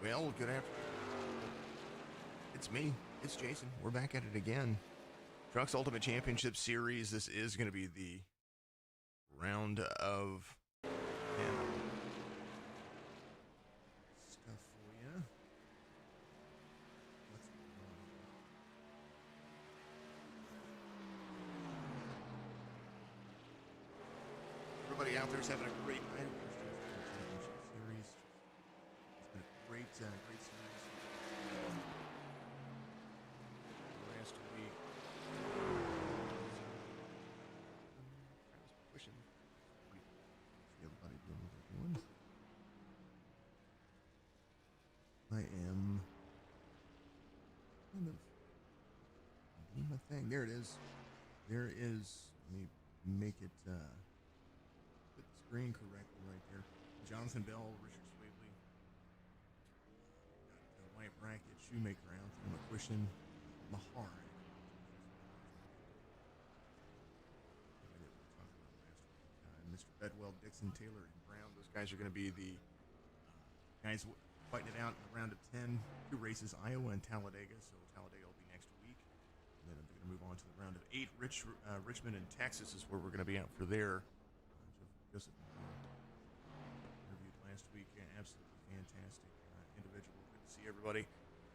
Well, good afternoon. It's me. It's Jason. We're back at it again. Trucks Ultimate Championship Series. This is going to be the round of 10 stuff for you. What's going on here? Everybody out there's having a great night. Championship Series. It's been a great series. Last week. Wishing see everybody doing what they're doing. I am kind of doing my thing. There it is. There is. Let me make it put the screen correctly right there. Jonathan Bell, Richard Swavely, got White Bracket, Shoemaker out, McQuistion, Mahar. Mr. Bedwell, Dixon, Taylor, and Brown. Those guys are going to be the guys fighting it out in the round of 10. 2 races, Iowa and Talladega. So Talladega will be next week. And then they're going to move on to the round of 8. Richmond and Texas is where we're going to be out for there. Joseph interviewed last week. Absolutely fantastic individual. Good to see everybody.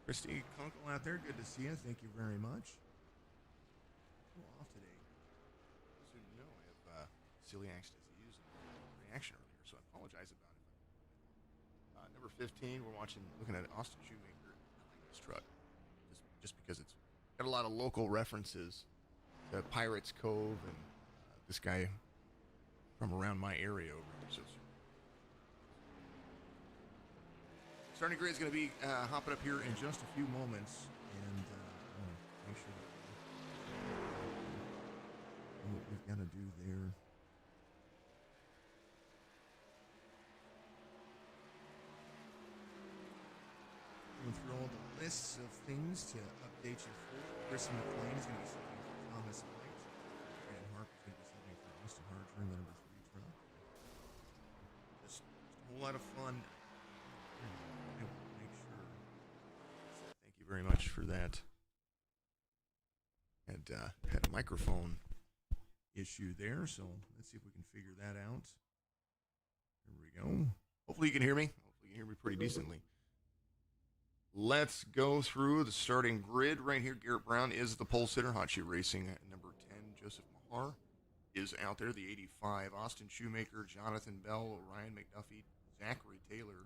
Christy Kunkel out there. Good to see you. Thank you very much. A little off today. As you know, I have celiac disease and reaction earlier, so I apologize about it. Number 15, we're looking at Austin Shoemaker. I like this truck, just because it's got a lot of local references to Pirates Cove and this guy from around my area over here. So starting grid is going to be hopping up here in just a few moments, and make sure that what we've got to do there. Going through all the lists of things to update you for. Chris McLean is going to be sitting for Thomas White. Brad Harp is going to be sitting for Austin Harger in the number 3 truck. Just a whole lot of fun. Make sure. Thank you very much for that. And had a microphone issue there, so let's see if we can figure that out. There we go. Hopefully you can hear me. Hopefully you can hear me pretty decently. Let's go through the starting grid right here. Garrett Brown is the pole sitter. Hot Shoe Racing at number 10. Joseph Mahar is out there. The 85. Austin Shoemaker, Jonathan Bell, Ryan McDuffie, Zachary Taylor,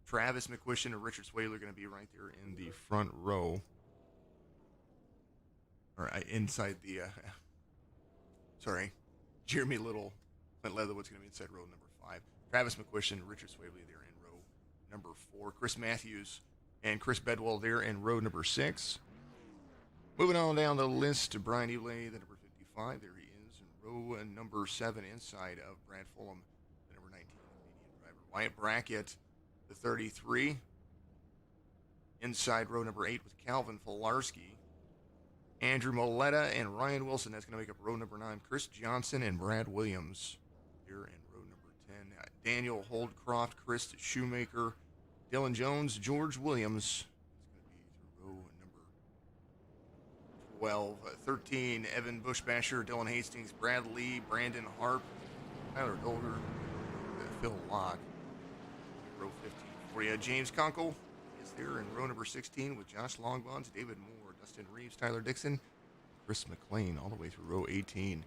Travis McQuistion, and Richard Swayler are going to be right there in the front row. Or inside the, Jeremy Little, Clint Leatherwood's going to be inside row number 5. Travis McQuistion, Richard Swavely there in row number 4. Chris Matthews and Chris Bedwell there in row number 6. Moving on down the list to Brian Elay, the number 55. There he is in row number 7 inside of Brad Fulham, the number 19 median driver. Wyatt Brackett, the 33. Inside row number 8 with Calvin Filarski. Andrew Moletta and Ryan Wilson. That's going to make up row number 9. Chris Johnson and Brad Williams here in row number 10. Daniel Holdcroft, Chris Shoemaker, Dylan Jones, George Williams. It's going to be through row number 12. 13, Evan Bushbasher, Dylan Hastings, Brad Lee, Brandon Harp, Tyler Dolger, Phil Locke. Row 15 for you. James Kunkel is there in row number 16 with Josh Longbonds, David Moore, Dustin Reeves, Tyler Dixon, Chris McLean, all the way through row 18.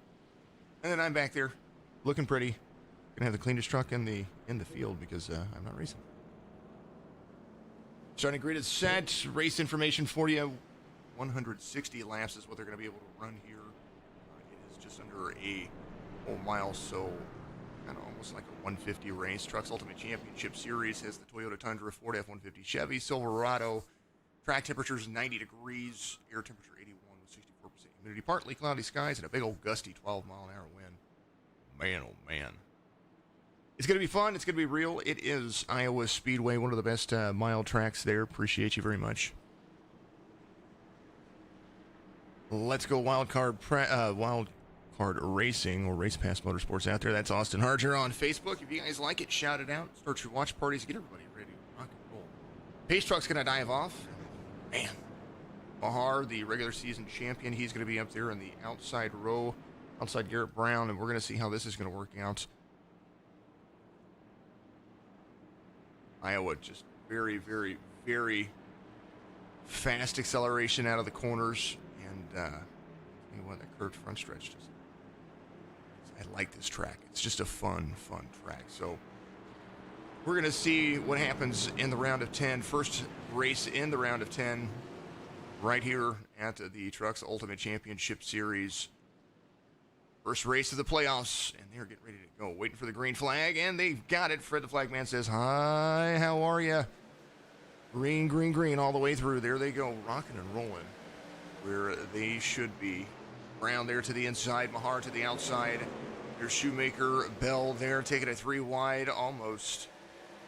And then I'm back there looking pretty. Gonna have the cleanest truck in the field because I'm not racing. Starting grid is set. Race information for you. 160 laps is what they're going to be able to run here. It is just under a whole mile, so kind of almost like a 150 race. Trucks Ultimate Championship Series has the Toyota Tundra, Ford F-150, Chevy, Silverado. Track temperatures 90 degrees, air temperature 81 with 64% humidity, partly cloudy skies, and a big old gusty 12-mile-an-hour wind. Man, oh man. It's going to be fun. It's going to be real. It is Iowa Speedway, one of the best mile tracks there. Appreciate you very much. Let's go wild card racing or Race Pass Motorsports out there. That's Austin Harger on Facebook. If you guys like it, shout it out. Start your watch parties. Get everybody ready to rock and roll. Pace truck's going to dive off. Man, Mahar, the regular season champion, he's going to be up there in the outside row, outside Garrett Brown, and we're going to see how this is going to work out. Iowa just very, very, very fast acceleration out of the corners, and you know what, that curved front stretch just, I like this track. It's just a fun track. So we're going to see what happens in the round of 10. First race in the round of 10 right here at the Trucks Ultimate Championship Series. First race of the playoffs, and they're getting ready to go. Waiting for the green flag, and they've got it. Fred the Flagman says, hi, how are you? Green, green, green all the way through. There they go, rocking and rolling where they should be. Brown there to the inside, Mahar to the outside. There's Shoemaker, Bell there, taking a 3 wide, almost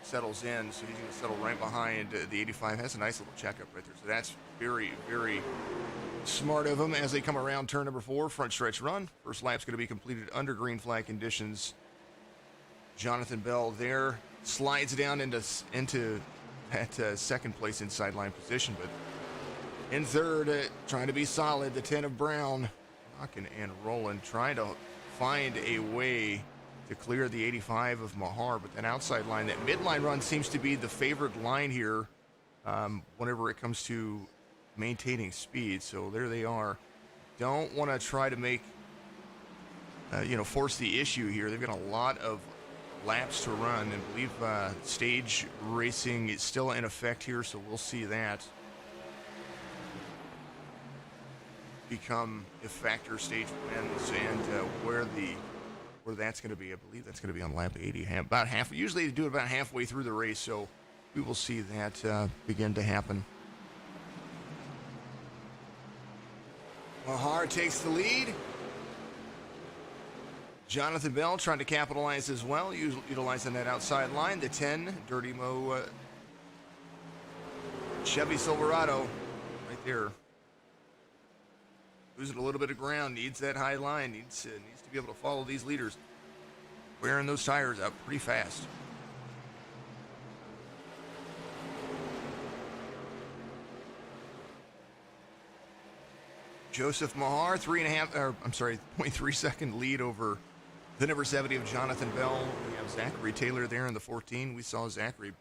settles in, so he's going to settle right behind the 85. Has a nice little checkup right there, so that's very, very smart of him as they come around turn number 4, front stretch run. First lap's going to be completed under green flag conditions. Jonathan Bell there slides down into that second place inside line position, but in third, trying to be solid, the 10 of Brown, rocking and rolling, trying to find a way to clear the 85 of Mahar, but that outside line, that midline run seems to be the favored line here whenever it comes to maintaining speed. So there they are. Don't want to try to make, force the issue here. They've got a lot of laps to run, and believe stage racing is still in effect here, so we'll see that become a factor, stage wins, and where that's going to be. I believe that's going to be on lap 80, about half. Usually they do it about halfway through the race, so we will see that begin to happen. Mahar takes the lead. Jonathan Bell trying to capitalize as well, utilizing that outside line. The 10, Dirty Mo Chevy Silverado right there. Losing a little bit of ground, needs that high line, needs to be able to follow these leaders. Wearing those tires out pretty fast. Joseph Mahar, 0.3 second lead over the number 70 of Jonathan Bell. We have Zachary Taylor there in the 14. We saw Zachary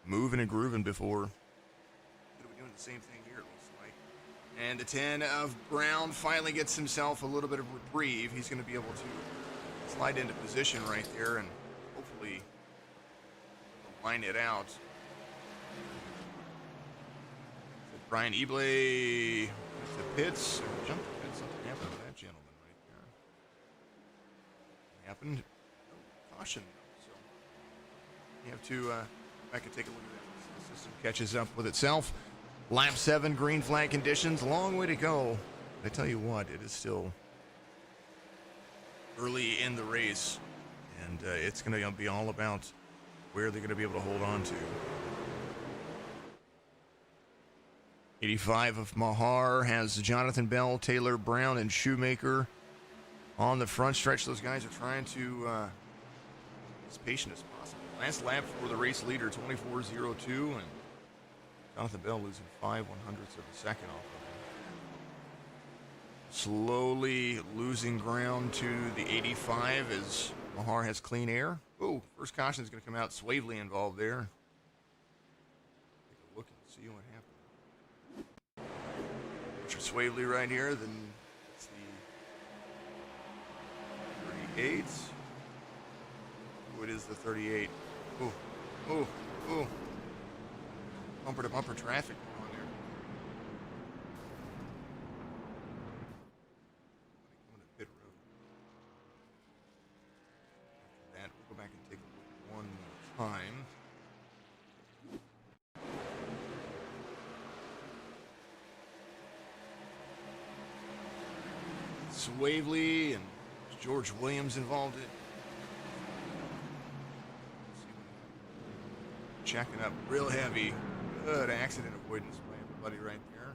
moving and grooving before. Could be doing the same thing here, it looks like. And the 10 of Brown finally gets himself a little bit of reprieve. He's going to be able to slide into position right there and hopefully line it out. So Brian Ebley with the pits. Jumped the pits. Something happened to that gentleman right there. Happened. No caution. So you have to back and take a look at that. The system catches up with itself. Lap 7, green flag conditions. Long way to go. I tell you what, it is still early in the race, and it's going to be all about where they're going to be able to hold on to. 85 of Mahar has Jonathan Bell, Taylor, Brown, and Shoemaker on the front stretch. Those guys are trying to be as patient as possible. Last lap for the race leader, 24.02, and Jonathan Bell losing 5/100ths of a second off of him. Slowly losing ground to the 85 as Mahar has clean air. Oh, first caution is going to come out. Swavely involved there. Take a look and see what happened. Richard Swavely right here. Then it's the 38. Oh, it is the 38. Oh, oh, oh. Bumper to bumper traffic on there. Coming to pit road. After that, we'll go back and take a look one more time. Swavely and George Williams involved in it. Checking up real heavy. Good accident avoidance by everybody right there.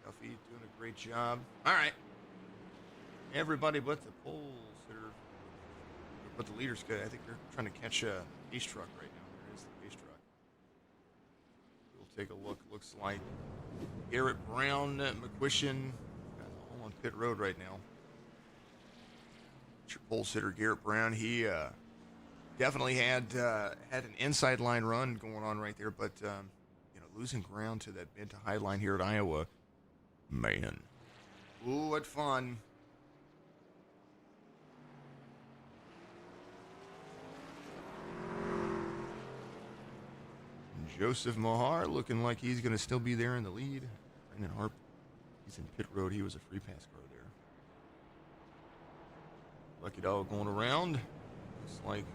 Duffy doing a great job. All right. Everybody but the poles but the leaders good. I think they're trying to catch a pace truck right now. There is the pace truck. take a look. Looks like Garrett Brown, McQuistion, all on pit road right now. Your pole sitter Garrett Brown, he definitely had an inside line run going on right there, but losing ground to that mid to high line here at Iowa, man. Ooh, what fun! Joseph Mahar looking like he's going to still be there in the lead. Brandon Harp, he's in pit road. He was a free pass car there. Lucky Dog going around. Looks like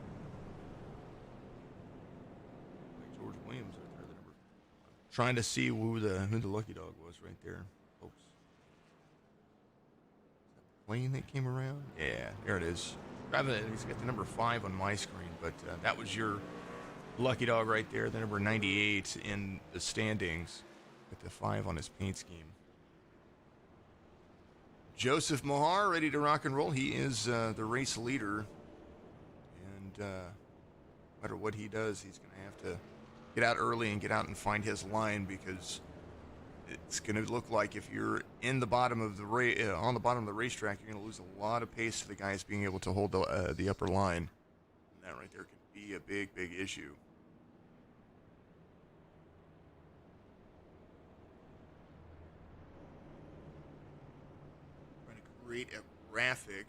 George Williams right there. The number. Trying to see who the Lucky Dog was right there, folks. Is that the plane that came around? Yeah, there it is. He's got the number 5 on my screen, but that was your Lucky Dog right there, the number 98 in the standings with the 5 on his paint scheme. Joseph Mahar ready to rock and roll. He is the race leader, and no matter what he does, he's going to have to get out early and get out and find his line, because it's going to look like if you're in the bottom of the on the bottom of the racetrack, you're going to lose a lot of pace to the guys being able to hold the upper line. And that right there can be a big issue. Create a graphic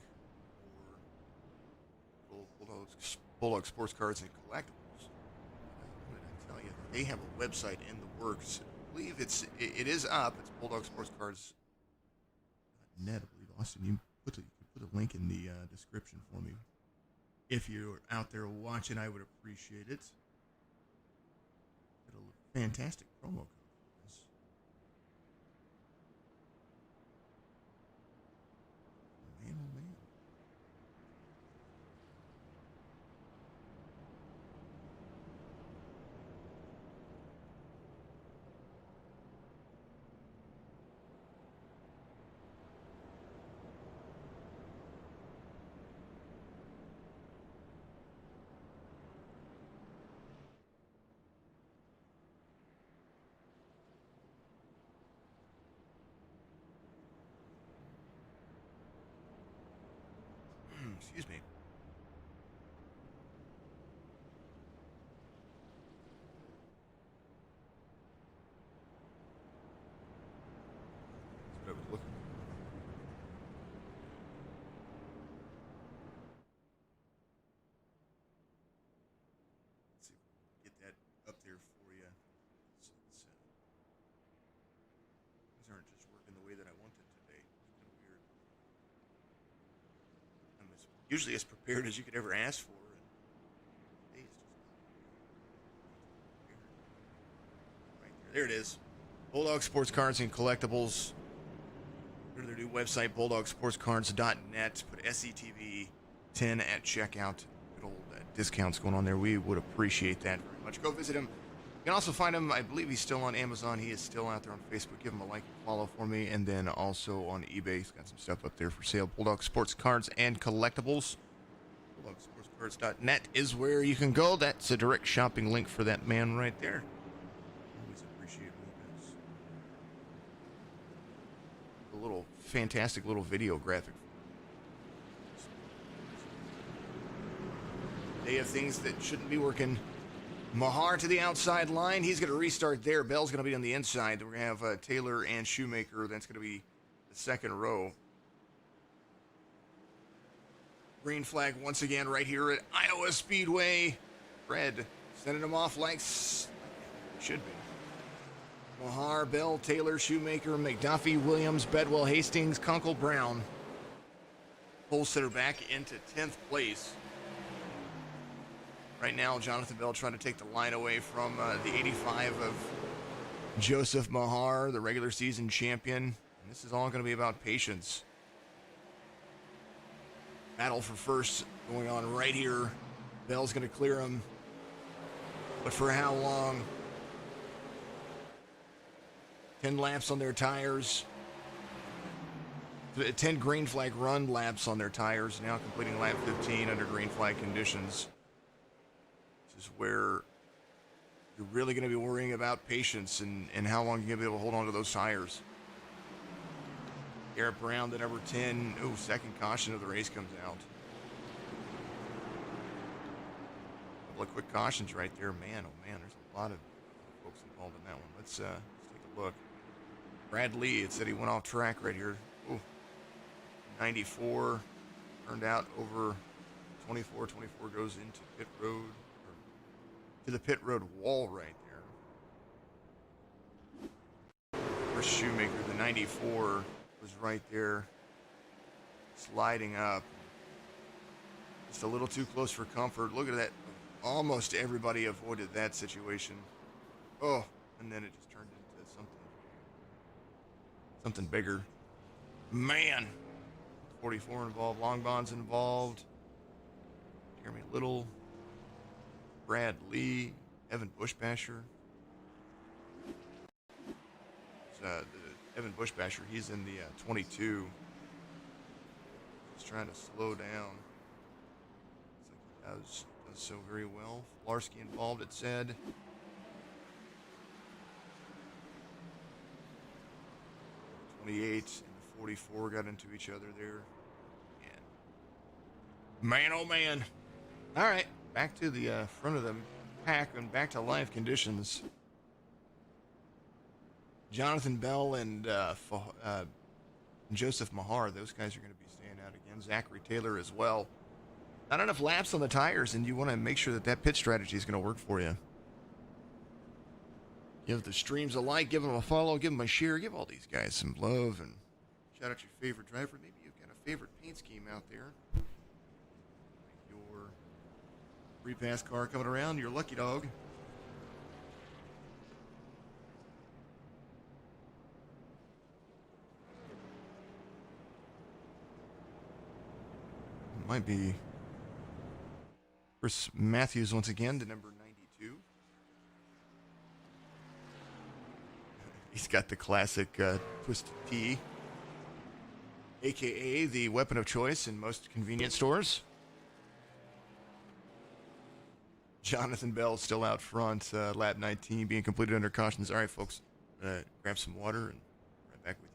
for Bulldog Sports Cards and Collectibles. What did I tell you? They have a website in the works. I believe it is up. It's Bulldog Sports Cards .net. I believe, Austin, you put a link in the description for me. If you're out there watching, I would appreciate it. Got a fantastic promo code. Excuse me. That's what I was looking for. Let's see if we can get that up there for you. These aren't just working the way that I wanted today. It's kind of weird. I'm usually as prepared as you could ever ask for. And right there it is. Bulldog Sports Cards and Collectibles. Go to their new website, bulldogsportscards.net. Put SETV 10 at checkout. Good old discounts going on there. We would appreciate that very much. Go visit him. You can also find him, I believe he's still on Amazon. He is still out there on Facebook. Give him a like and follow for me. And then also on eBay. He's got some stuff up there for sale. Bulldog Sports Cards and Collectibles. BulldogSportsCards.net is where you can go. That's a direct shopping link for that man right there. Always appreciate it. A little fantastic little video graphic. Day of things that shouldn't be working. Mahar to the outside line. He's going to restart there. Bell's going to be on the inside. Then we're going to have Taylor and Shoemaker. That's going to be the second row. Green flag once again right here at Iowa Speedway. Red sending them off like should be. Mahar, Bell, Taylor, Shoemaker, McDuffie, Williams, Bedwell, Hastings, Kunkel, Brown. Pole sitter back into 10th place. Right now, Jonathan Bell trying to take the line away from the 85 of Joseph Mahar, the regular season champion. And this is all going to be about patience. Battle for first going on right here. Bell's going to clear him. But for how long? 10 laps on their tires. 10 green flag run laps on their tires. Now completing lap 15 under green flag conditions. This is where you're really going to be worrying about patience and how long you're going to be able to hold on to those tires. Garrett Brown, the number 10. Oh, second caution of the race comes out. A couple of quick cautions right there. Man, oh man, there's a lot of folks involved in that one. Let's take a look. Brad Lee, it said he went off track right here. Oh, 94 turned out over 24. 24 goes into pit road, or to the pit road wall right there. Chris Shoemaker, the 94, was right there sliding up. Just a little too close for comfort. Look at that. Almost everybody avoided that situation. Oh, and then it just turned into something bigger. Man. 44 involved. Longbond's involved. Jeremy Little. Brad Lee. Evan Bushbasher. Evan Bushbasher, he's in the 22. He's trying to slow down. Looks like he does so very well. Flarsky involved, it said. The 28 and the 44 got into each other there. And man, oh man. All right, back to the front of the pack and back to live conditions. Jonathan Bell and Joseph Mahar, those guys are going to be staying out again. Zachary Taylor as well. Not enough laps on the tires, and you want to make sure that pit strategy is going to work for you. Give the streams a like, give them a follow, give them a share, give all these guys some love, and shout out your favorite driver. Maybe you've got a favorite paint scheme out there. Your free pass car coming around, your lucky dog. Might be Chris Matthews once again, the number 92. He's got the classic Twisted T, a.k.a. the weapon of choice in most convenience stores. Jonathan Bell still out front, lap 19 being completed under cautions. All right, folks, grab some water and right back with you.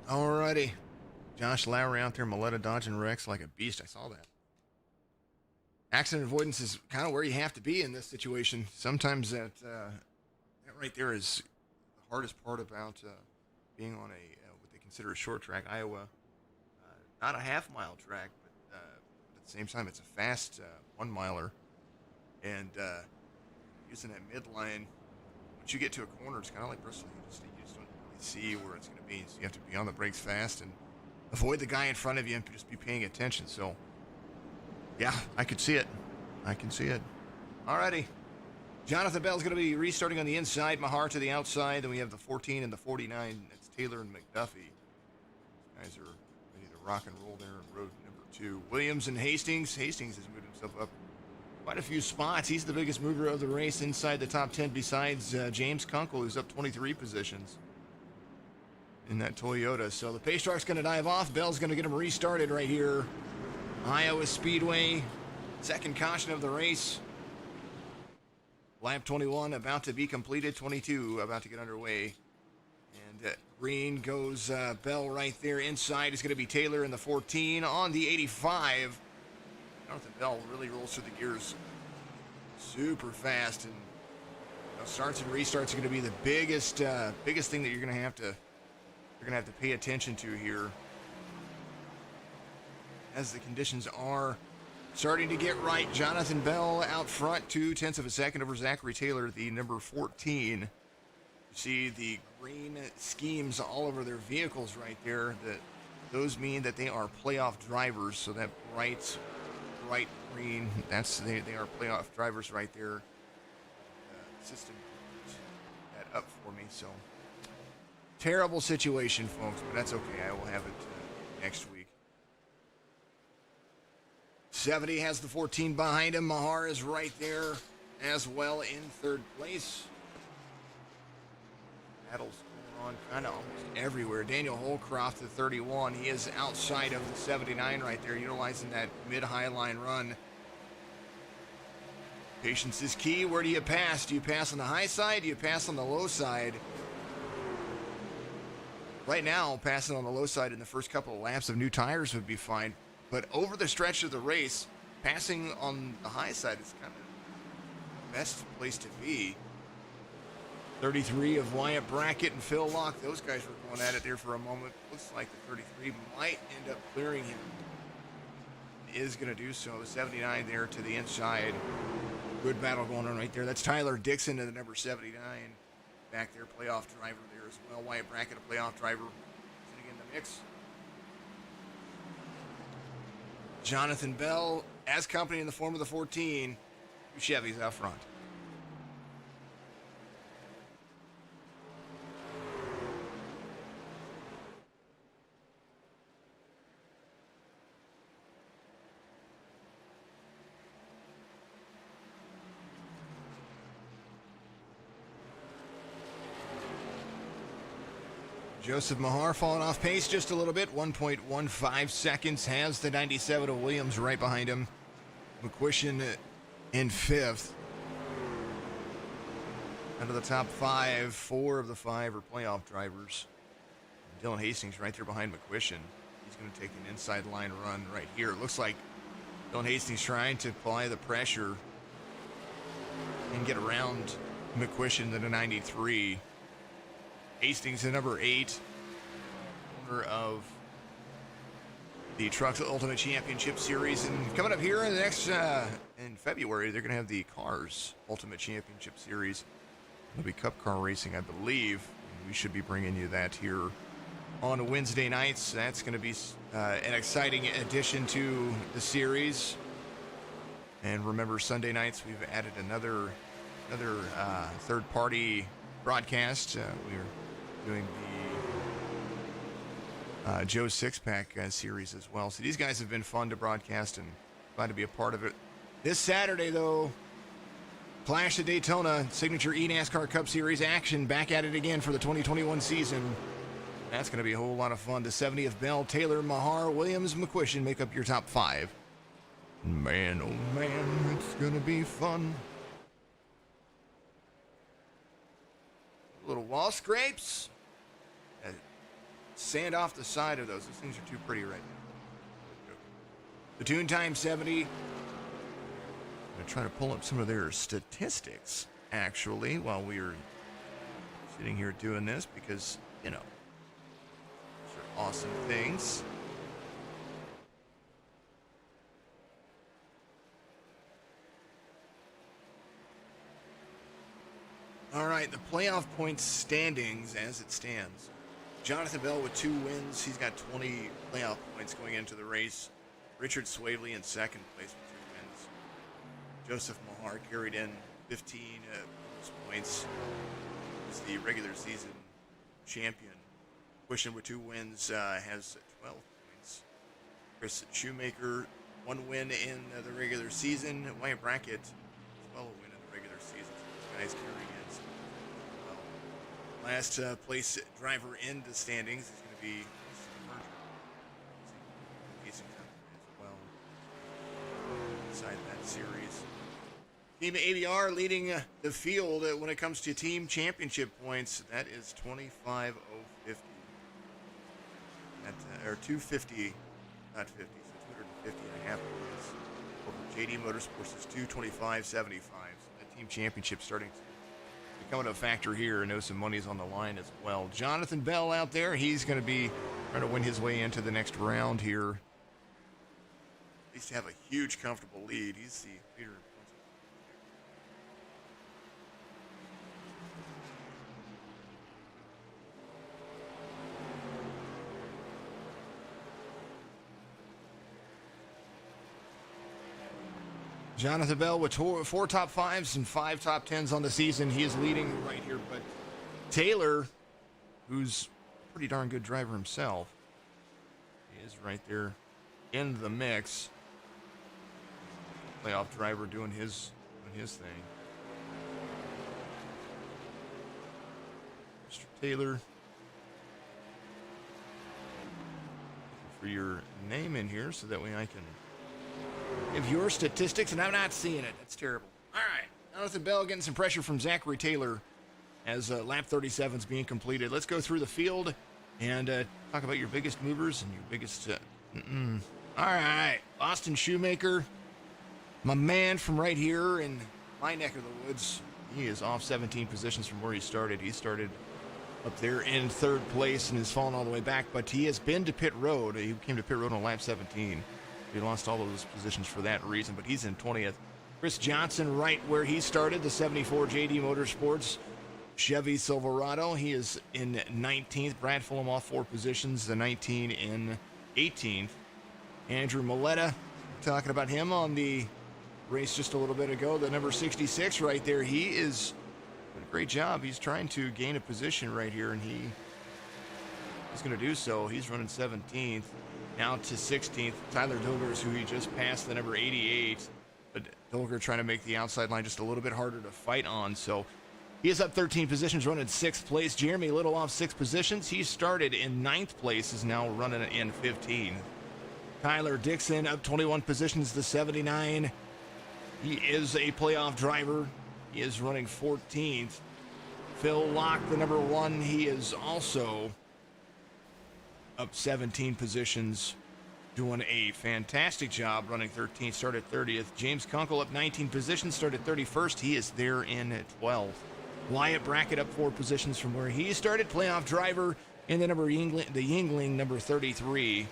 Alrighty. Josh Lowry out there, Maletta dodging wrecks like a beast. I saw that. Accident avoidance is kind of where you have to be in this situation. Sometimes that right there is the hardest part about being on what they consider a short track, Iowa. Not a half-mile track, but at the same time, it's a fast 1 miler. And using that midline, once you get to a corner, it's kind of like Bristol. You just don't really see where it's going to be. So you have to be on the brakes fast and avoid the guy in front of you and just be paying attention. So, yeah, I could see it. I can see it. Alrighty. Jonathan Bell's going to be restarting on the inside, Mahar to the outside. Then we have the 14 and the 49. That's Taylor and McDuffie. These guys are ready to rock and roll there on road number 2. Williams and Hastings. Hastings has moved himself up quite a few spots. He's the biggest mover of the race inside the top 10 besides James Kunkel, who's up 23 positions in that Toyota. So the pace truck's going to dive off. Bell's going to get him restarted right here. Iowa Speedway. Second caution of the race. Lap 21 about to be completed. 22 about to get underway. And green goes Bell right there. Inside is going to be Taylor in the 14. On the 85. Jonathan Bell really rolls through the gears super fast. And starts and restarts are going to be the biggest thing that you're going to have to pay attention to here, as the conditions are starting to get right. Jonathan Bell out front, 0.2 of a second over Zachary Taylor, the number 14. You see the green schemes all over their vehicles right there. Those mean that they are playoff drivers. So that bright green, they are playoff drivers right there. System that up for me. So terrible situation, folks, but that's okay. I will have it next week. 70 has the 14 behind him. Mahar is right there as well in third place. Battles going on kind of almost everywhere. Daniel Holcroft, the 31, he is outside of the 79 right there, utilizing that mid-high line run. Patience is key. Where do you pass? Do you pass on the high side? Do you pass on the low side? Right now, passing on the low side in the first couple of laps of new tires would be fine. But over the stretch of the race, passing on the high side is kind of the best place to be. 33 of Wyatt Brackett and Phil Locke. Those guys were going at it there for a moment. Looks like the 33 might end up clearing him. Is going to do so. The 79 there to the inside. Good battle going on right there. That's Tyler Dixon to the number 79. Back there, playoff driver there as well. Wyatt Brackett, a playoff driver, sitting in the mix. Jonathan Bell as company in the form of the 14. Two Chevys out front. Joseph Mahar falling off pace just a little bit. 1.15 seconds. Has the 97 of Williams right behind him. McQuistion in 5th. Out of the top 5, 4 of the 5 are playoff drivers. Dylan Hastings right there behind McQuistion. He's going to take an inside line run right here. It looks like Dylan Hastings trying to apply the pressure and get around McQuistion to the 93. Hastings, the number 8, owner of the TRUCS Ultimate Championship Series. And coming up here in the next, in February, they're going to have the Cars Ultimate Championship Series. It'll be Cup car racing, I believe. We should be bringing you that here on Wednesday nights. That's going to be an exciting addition to the series. And remember, Sunday nights, we've added another third-party broadcast. We're doing the Joe Six-Pack series as well. So these guys have been fun to broadcast and glad to be a part of it. This Saturday, though, Clash at Daytona, signature eNASCAR Cup Series action, back at it again for the 2021 season. That's going to be a whole lot of fun. The 70 of Bell, Taylor, Mahar, Williams, McQuistion make up your top 5. Man, oh man, it's going to be fun. Little wall scrapes. Sand off the side of those. Those things are too pretty right now. The Tune Time 70. I'm going to try to pull up some of their statistics, actually, while we are sitting here doing this, because, you know, these are awesome things. All right, the playoff points standings as it stands. Jonathan Bell with 2 wins. He's got 20 playoff points going into the race. Richard Swavely in second place with 2 wins. Joseph Mahar carried in 15 points. Is the regular season champion. Quishin with 2 wins has 12 points. Chris Shoemaker, 1 win in the regular season. Wyatt Brackett, as well, a win in the regular season. So these guys carrying it. Well, last place driver in the standings is going to be Jason as well. Inside that series. Team ABR leading the field when it comes to team championship points. That is 25,050. Or 250, not 50, so 250 and a half points over JD Motorsports is 225.75. So that team championship starting to become a factor here. I know some money's on the line as well. Jonathan Bell out there, he's going to be trying to win his way into the next round here. At least to have a huge, comfortable lead. He's the leader. Jonathan Bell with 4 top 5s and 5 top 10s on the season. He is leading right here. But Taylor, who's a pretty darn good driver himself, he is right there in the mix. Playoff driver doing his thing. Mr. Taylor, for your name in here so that way I can give your statistics, and I'm not seeing it. That's terrible. All right. Jonathan Bell getting some pressure from Zachary Taylor as lap 37 is being completed. Let's go through the field and talk about your biggest movers and your biggest... All right. Austin Shoemaker, my man from right here in my neck of the woods. He is off 17 positions from where he started. He started up there in 3rd place and has fallen all the way back, but he has been to pit road. He came to pit road on lap 17. He lost all of those positions for that reason, but he's in 20th. Chris Johnson right where he started, the 74 JD Motorsports Chevy Silverado. He is in 19th. Brad Fulham off 4 positions, the 19 in 18th. Andrew Maletta, talking about him on the race just a little bit ago, the number 66 right there. He is doing a great job. He's trying to gain a position right here, and he's going to do so. He's running 17th. Now to 16th, Tyler Dilgers, who he just passed, the number 88. But Dilger trying to make the outside line just a little bit harder to fight on. So he is up 13 positions, running 6th place. Jeremy Little off 6 positions. He started in 9th place, is now running in 15th. Tyler Dixon up 21 positions to 79. He is a playoff driver. He is running 14th. Phil Locke, the number 1, he is also up 17 positions, doing a fantastic job, running 13th, started 30th. James Kunkel up 19 positions, started 31st. He is there in 12th. Wyatt Brackett up 4 positions from where he started, playoff driver, and the Yingling, number 33,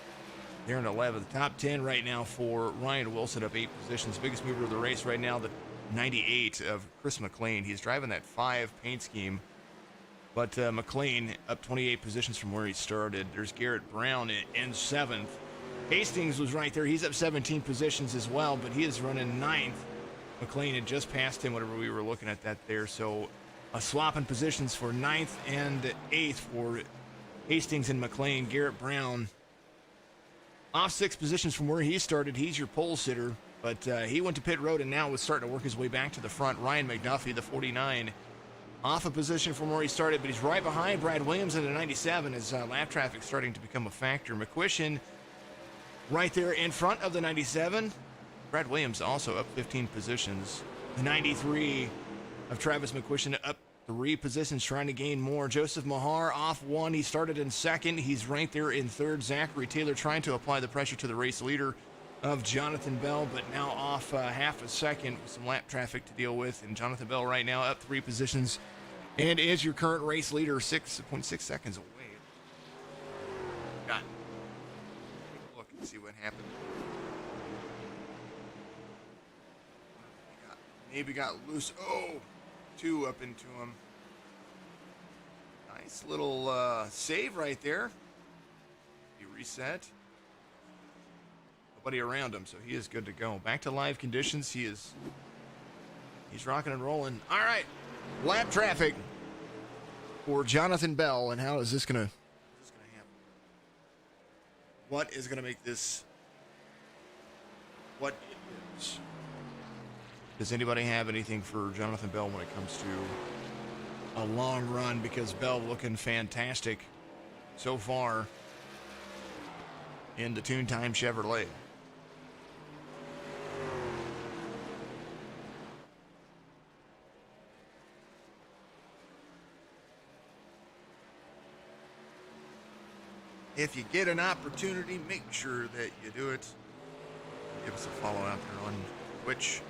there in 11th. Top 10 right now for Ryan Wilson, up 8 positions. Biggest mover of the race right now, the 98 of Chris McLean. He's driving that 5 paint scheme. But McLean up 28 positions from where he started. There's Garrett Brown in 7th. Hastings was right there. He's up 17 positions as well, but he is running 9th. McLean had just passed him whenever we were looking at that there. So a swap in positions for 9th and 8th for Hastings and McLean. Garrett Brown off 6 positions from where he started. He's your pole sitter, but he went to pit road and now was starting to work his way back to the front. Ryan McDuffie, the 49, off a position from where he started, but he's right behind Brad Williams in the 97 as lap traffic starting to become a factor. McQuistion right there in front of the 97. Brad Williams also up 15 positions. The 93 of Travis McQuistion up 3 positions, trying to gain more. Joseph Mahar off 1. He started in 2nd. He's right there in 3rd. Zachary Taylor trying to apply the pressure to the race leader of Jonathan Bell, but now off half a second with some lap traffic to deal with. And Jonathan Bell right now up 3 positions and is your current race leader, 6.6 seconds away. Got look and see what happened. Maybe got loose. Oh, 2 up into him. Nice little save right there. He reset. Nobody around him, so he is good to go. Back to live conditions. He is He's rocking and rolling. All right. Lap traffic for Jonathan Bell. And how is this going to happen? What is going to make this what it is? Does anybody have anything for Jonathan Bell when it comes to a long run? Because Bell looking fantastic so far in the Tune-Time Chevrolet. If you get an opportunity, make sure that you do it. Give us a follow out there on Twitch.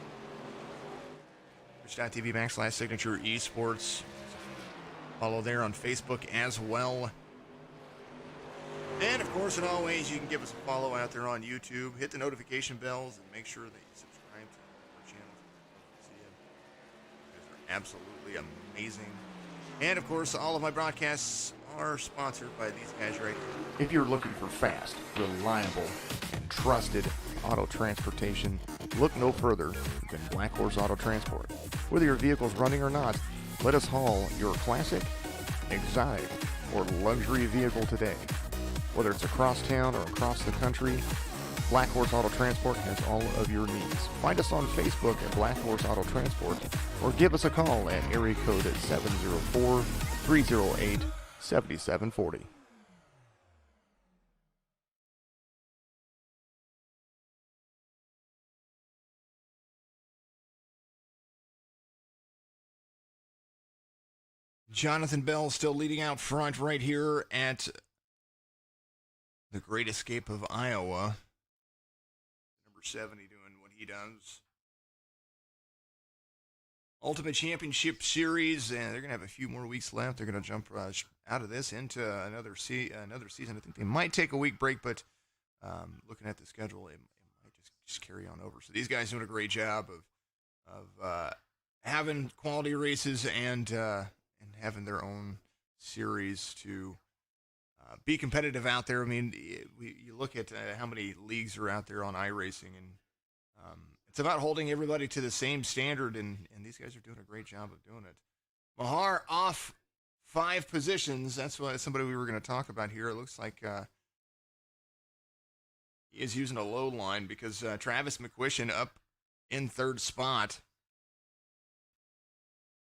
Twitch.tv/signature esports. Follow there on Facebook as well. And of course, and always, you can give us a follow out there on YouTube. Hit the notification bells and make sure that you subscribe to our channel. See you. You guys are absolutely amazing. And of course, all of my broadcasts are sponsored by these guys right here. If you're looking for fast, reliable, and trusted auto transportation, look no further than Black Horse Auto Transport. Whether your vehicle's running or not, let us haul your classic, exotic, or luxury vehicle today. Whether it's across town or across the country, Black Horse Auto Transport has all of your needs. Find us on Facebook at Black Horse Auto Transport or give us a call at area code 704-308-7740. Jonathan Bell still leading out front right here at the Great Escape of Iowa. Number 70 doing what he does. Ultimate Championship Series, and they're going to have a few more weeks left. They're going to jump out of this into another season. I think they might take a week break, but looking at the schedule, it might just carry on over. So these guys doing a great job of having quality races and having their own series to be competitive out there. I mean, you look at how many leagues are out there on iRacing, and it's about holding everybody to the same standard, and these guys are doing a great job of doing it. Mahar off 5 positions. That's somebody we were going to talk about here. It looks like he is using a low line because Travis McQuistion up in 3rd spot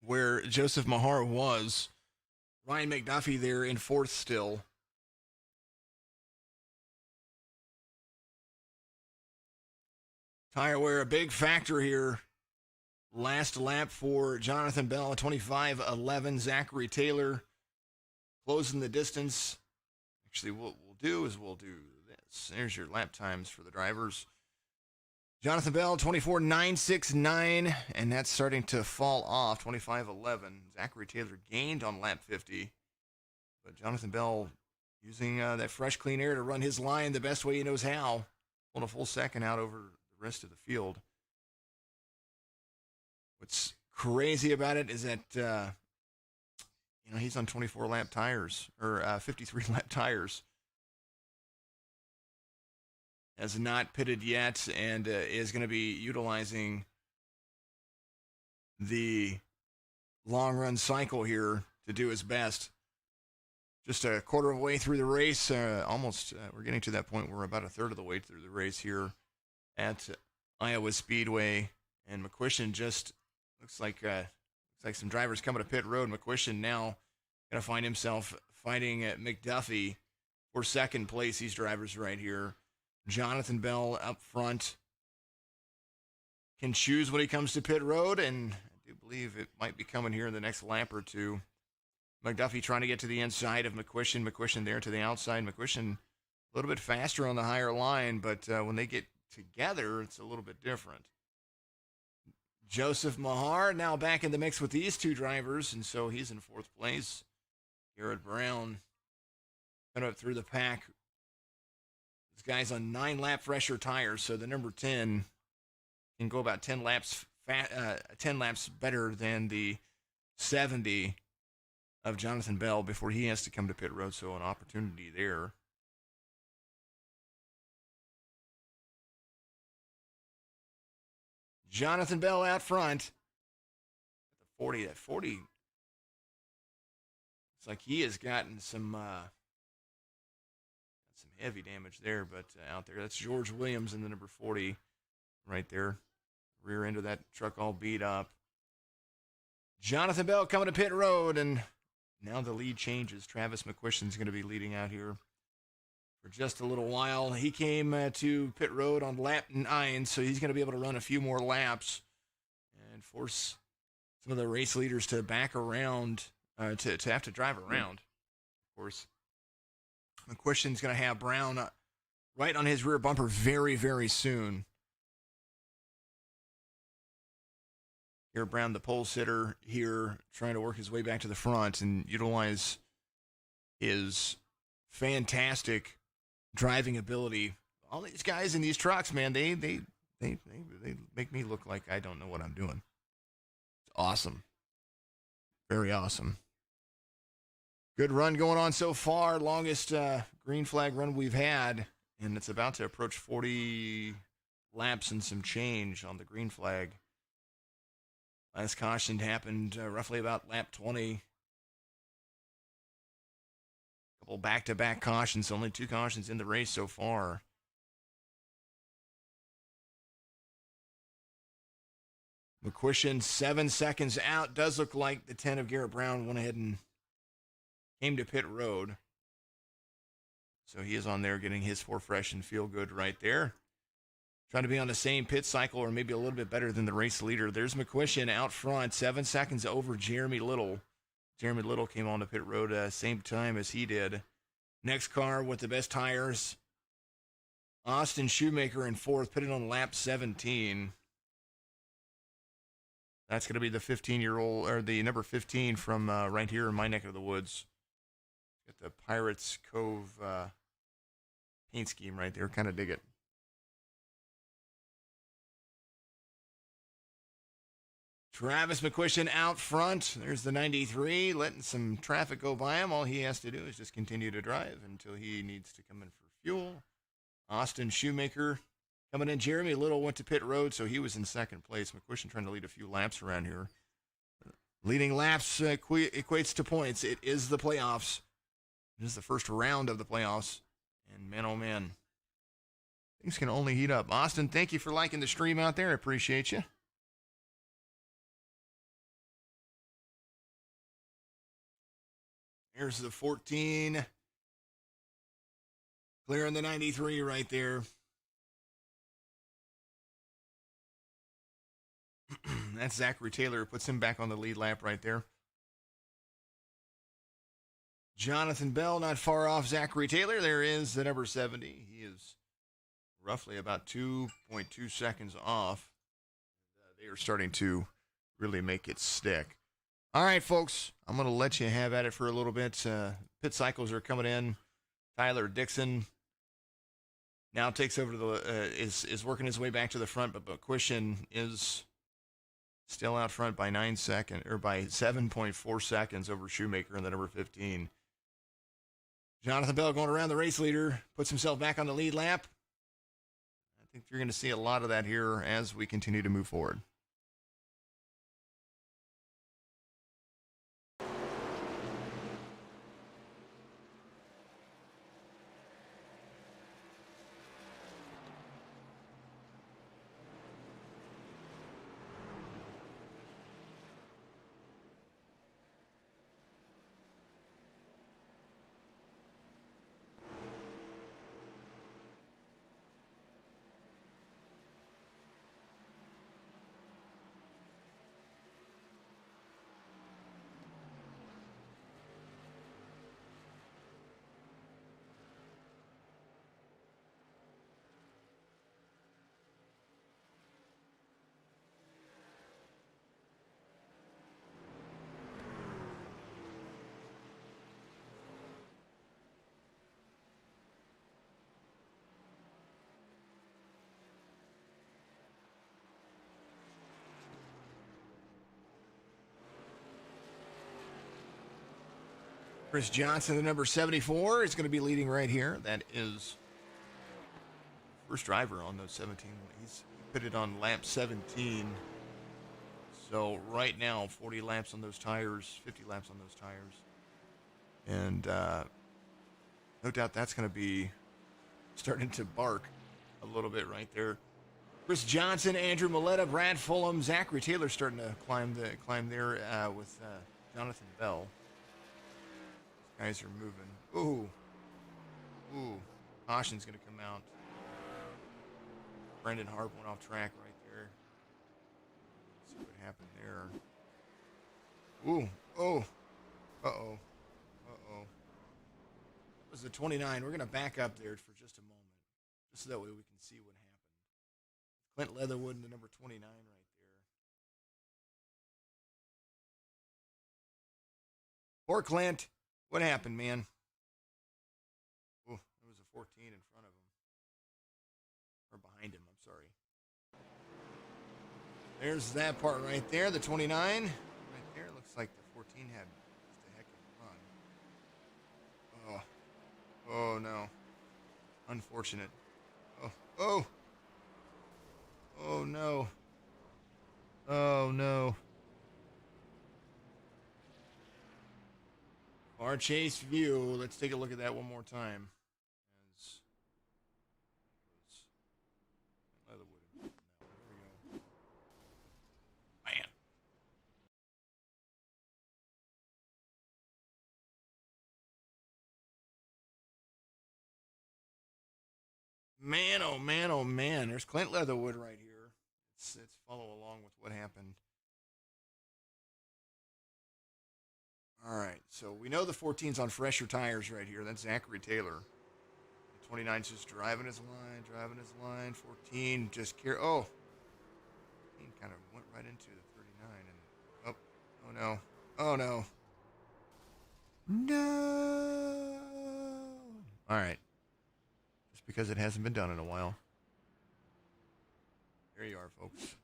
where Joseph Mahar was. Ryan McDuffie there in 4th still. Tire wear, a big factor here. Last lap for Jonathan Bell, 25:11. Zachary Taylor closing the distance. Actually, what we'll do is we'll do this. There's your lap times for the drivers. Jonathan Bell, 24:969, and that's starting to fall off, 25:11. Zachary Taylor gained on lap 50, but Jonathan Bell using that fresh, clean air to run his line the best way he knows how. Pulling a full second out over the rest of the field. What's crazy about it is that, he's on 24 lap tires, or 53 lap tires. Has not pitted yet and is going to be utilizing the long run cycle here to do his best. Just a quarter of the way through the race, almost, we're getting to that point where we're about a third of the way through the race here at Iowa Speedway, and McQuistion just looks like some drivers coming to pit road. McQuistion now going to find himself fighting at McDuffie for second place. These drivers right here. Jonathan Bell up front can choose when he comes to pit road, and I do believe it might be coming here in the next lap or two. McDuffie trying to get to the inside of McQuistion. McQuistion there to the outside. McQuistion a little bit faster on the higher line, but when they get together, it's a little bit different. Joseph Mahar now back in the mix with these two drivers, and so he's in 4th place. Garrett Brown coming up through the pack. This guy's on 9 lap fresher tires, so the number 10 can go about 10 laps 10 laps better than the 70 of Jonathan Bell before he has to come to pit road, so an opportunity there. Jonathan Bell out front. 40. That 40, it's like he has gotten some heavy damage there, but out there. That's George Williams in the number 40 right there. Rear end of that truck all beat up. Jonathan Bell coming to pit road, and now the lead changes. Travis McQuistion's going to be leading out here for just a little while. He came to pit road on lap 9, so he's going to be able to run a few more laps and force some of the race leaders to back around, to have to drive around, of course. McQuistion's going to have Brown right on his rear bumper very, very soon. Here, Brown, the pole sitter here, trying to work his way back to the front and utilize his fantastic driving ability. All these guys in these trucks, man, they make me look like I don't know what I'm doing. It's awesome. Very awesome. Good run going on so far. Longest green flag run we've had, and it's about to approach 40 laps and some change on the green flag. Last caution happened roughly about lap 20. Couple back-to-back cautions, only 2 cautions in the race so far. McQuistion 7 seconds out. Does look like the 10 of Garrett Brown went ahead and came to pit road. So he is on there getting his 4 fresh and feel good right there. Trying to be on the same pit cycle or maybe a little bit better than the race leader. There's McQuistion out front, 7 seconds over Jeremy Little. Jeremy Little came on to pit road same time as he did. Next car with the best tires, Austin Shoemaker in 4th, pitted on lap 17. That's going to be the 15-year-old, or the number 15 from right here in my neck of the woods. Got the Pirates Cove paint scheme right there. Kind of dig it. Travis McQuistion out front. There's the 93, letting some traffic go by him. All he has to do is just continue to drive until he needs to come in for fuel. Austin Shoemaker coming in. Jeremy Little went to pit road, so he was in 2nd place. McQuistion trying to lead a few laps around here. Leading laps equates to points. It is the playoffs. It is the first round of the playoffs. And man, oh man, things can only heat up. Austin, thank you for liking the stream out there. I appreciate you. Here's the 14. Clearing the 93 right there. That's Zachary Taylor. Puts him back on the lead lap right there. Jonathan Bell not far off Zachary Taylor. There is the number 70. He is roughly about 2.2 seconds off. They are starting to really make it stick. All right, folks, I'm going to let you have at it for a little bit. Pit cycles are coming in. Tyler Dixon now takes over is working his way back to the front, but McQuistion is still out front by 7.4 seconds over Shoemaker in the number 15. Jonathan Bell going around the race leader, puts himself back on the lead lap. I think you're going to see a lot of that here as we continue to move forward. Chris Johnson, the number 74, is going to be leading right here. That is first driver on those 17. He's pitted on lap 17. So right now, 40 laps on those tires, 50 laps on those tires. And no doubt that's going to be starting to bark a little bit right there. Chris Johnson, Andrew Milletta, Brad Fulham, Zachary Taylor starting to climb there with Jonathan Bell. These guys are moving. Ooh. Caution's going to come out. Brendan Harp went off track right there. Let's see what happened there. Ooh. Oh. Uh-oh. That was the 29. We're going to back up there for just a moment, just so that way we can see what happened. Clint Leatherwood in the number 29 right there. Poor Clint. What happened, man? Oh, there was a 14 in front of him. Or behind him, I'm sorry. There's that part right there, the 29. Right there, looks like the 14 had just a heck of a run. Oh, no. Unfortunate. Oh, no. Oh, no. Our chase view. Let's take a look at that one more time. Leatherwood. There we go. Man, oh man, oh man. There's Clint Leatherwood right here. Let's follow along with what happened. All right, so we know the 14's on fresher tires right here. That's Zachary Taylor. The 29's just driving his line. 14 just oh. 14 kind of went right into the 39 and oh no. Oh no. No. All right. Just because it hasn't been done in a while. There you are, folks.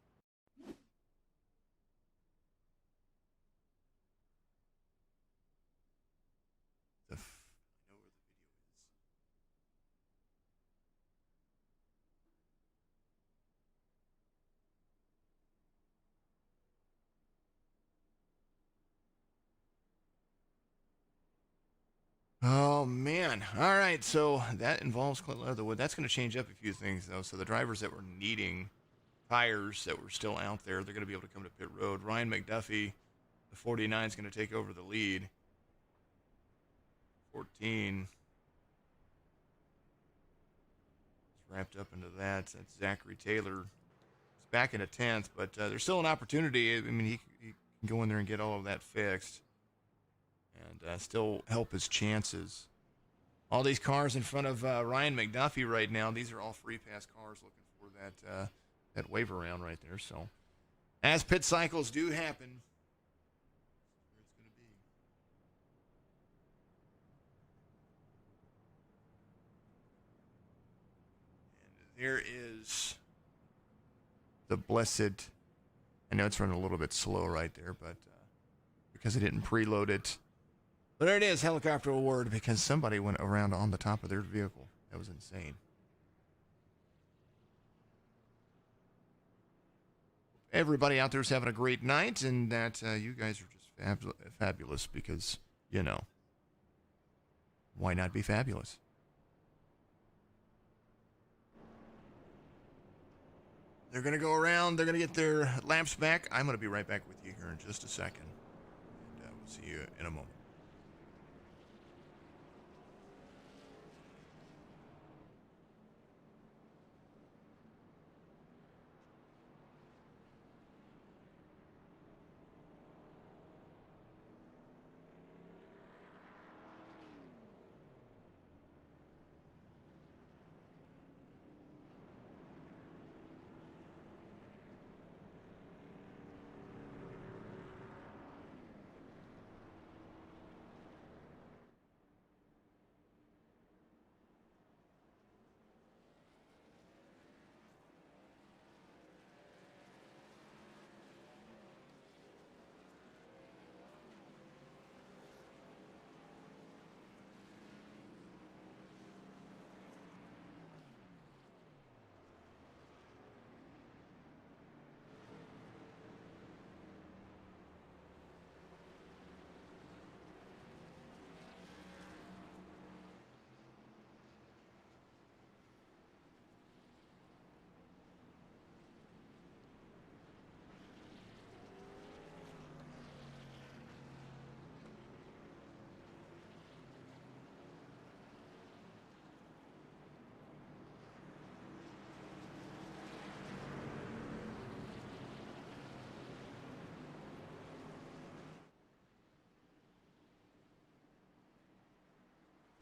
Oh man! All right, so that involves Clint Leatherwood. That's going to change up a few things, though. So the drivers that were needing tires that were still out there, they're going to be able to come to pit road. Ryan McDuffie, the 49, is going to take over the lead. 14 is wrapped up into that. That's Zachary Taylor. He's back in a 10th, but there's still an opportunity. I mean, he can go in there and get all of that fixed and still help his chances. All these cars in front of Ryan McDuffie right now, these are all free pass cars looking for that wave around right there. So as pit cycles do happen, where it's going to be. And there is the blessed, I know it's running a little bit slow right there, but because I didn't preload it. But there it is, helicopter award, because somebody went around on the top of their vehicle. That was insane. Everybody out there is having a great night, and that you guys are just fabulous because, you know, why not be fabulous? They're going to go around. They're going to get their laps back. I'm going to be right back with you here in just a second. And we'll see you in a moment.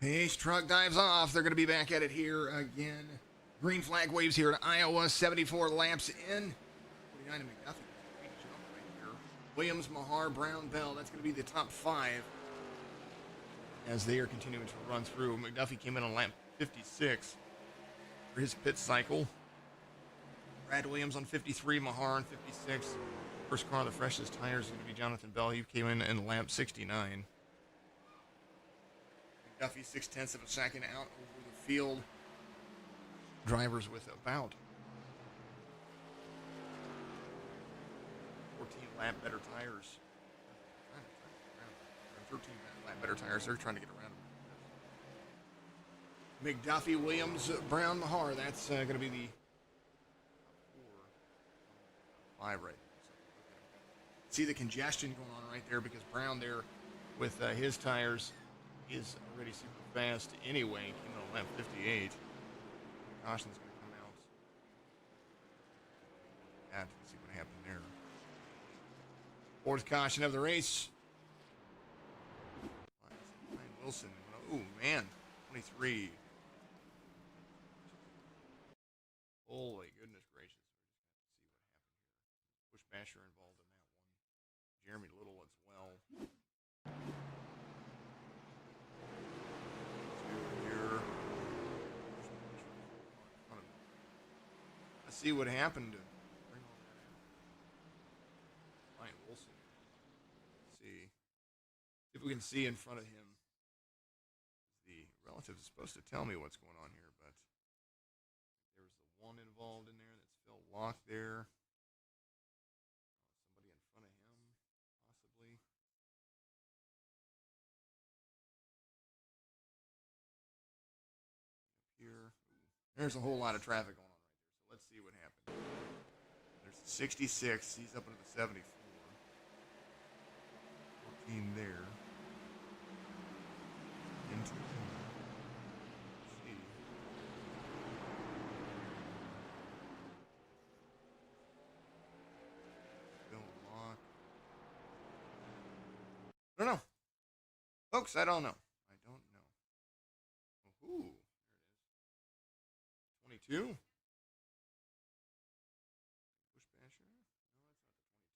Pace truck dives off. They're going to be back at it here again. Green flag waves here at Iowa. 74 laps in. 49 to McDuffie. Great jump right here. Williams, Mahar, Brown, Bell. That's going to be the top 5 as they are continuing to run through. McDuffie came in on lap 56 for his pit cycle. Brad Williams on 53, Mahar on 56. First car on the freshest tires is going to be Jonathan Bell. He came in lap 69. McDuffie 0.6 of a second out over the field. Drivers with about 14 lap better tires. 13 lap better tires. They're trying to get around them. McDuffie, Williams, Brown, Mahar. That's going to be the 4, 5 right there. See the congestion going on right there because Brown there with his tires is already super fast anyway. Came in on lap 58. Caution's going to come out. Let's see what happened there. 4th caution of the race. Ryan Wilson. Oh, man. 23. Holy goodness gracious. See what happened here. Bush Basher involved in that one. Jeremy Little as well. Here. Let's see what happened to bring all that out. Ryan Wilson. Let's see if we can see in front of him. The relative is supposed to tell me what's going on here, but there was the one involved in there. That's Phil Locke there. There's a whole lot of traffic going on right there, so let's see what happened. There's the 66, he's up into the 74. 14 there. Into the corner. Let's see. Bill Locke. I don't know. Folks, I don't know. I don't know. Ooh. 22? Bush Basher? No, that's not the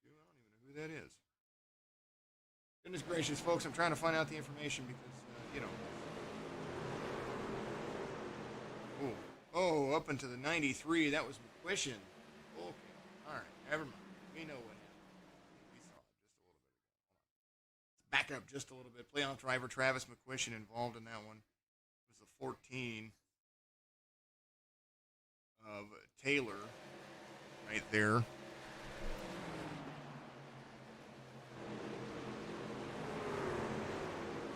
22. I don't even know who that is. Goodness gracious, folks, I'm trying to find out the information because, you know. Oh, up into the 93. That was McQuishin. Okay. All right. Never mind. We know what happened. We saw it just a little bit ago. Let's back up just a little bit. Playoff driver Travis McQuishin involved in that one. It was the 14. Of Taylor right there.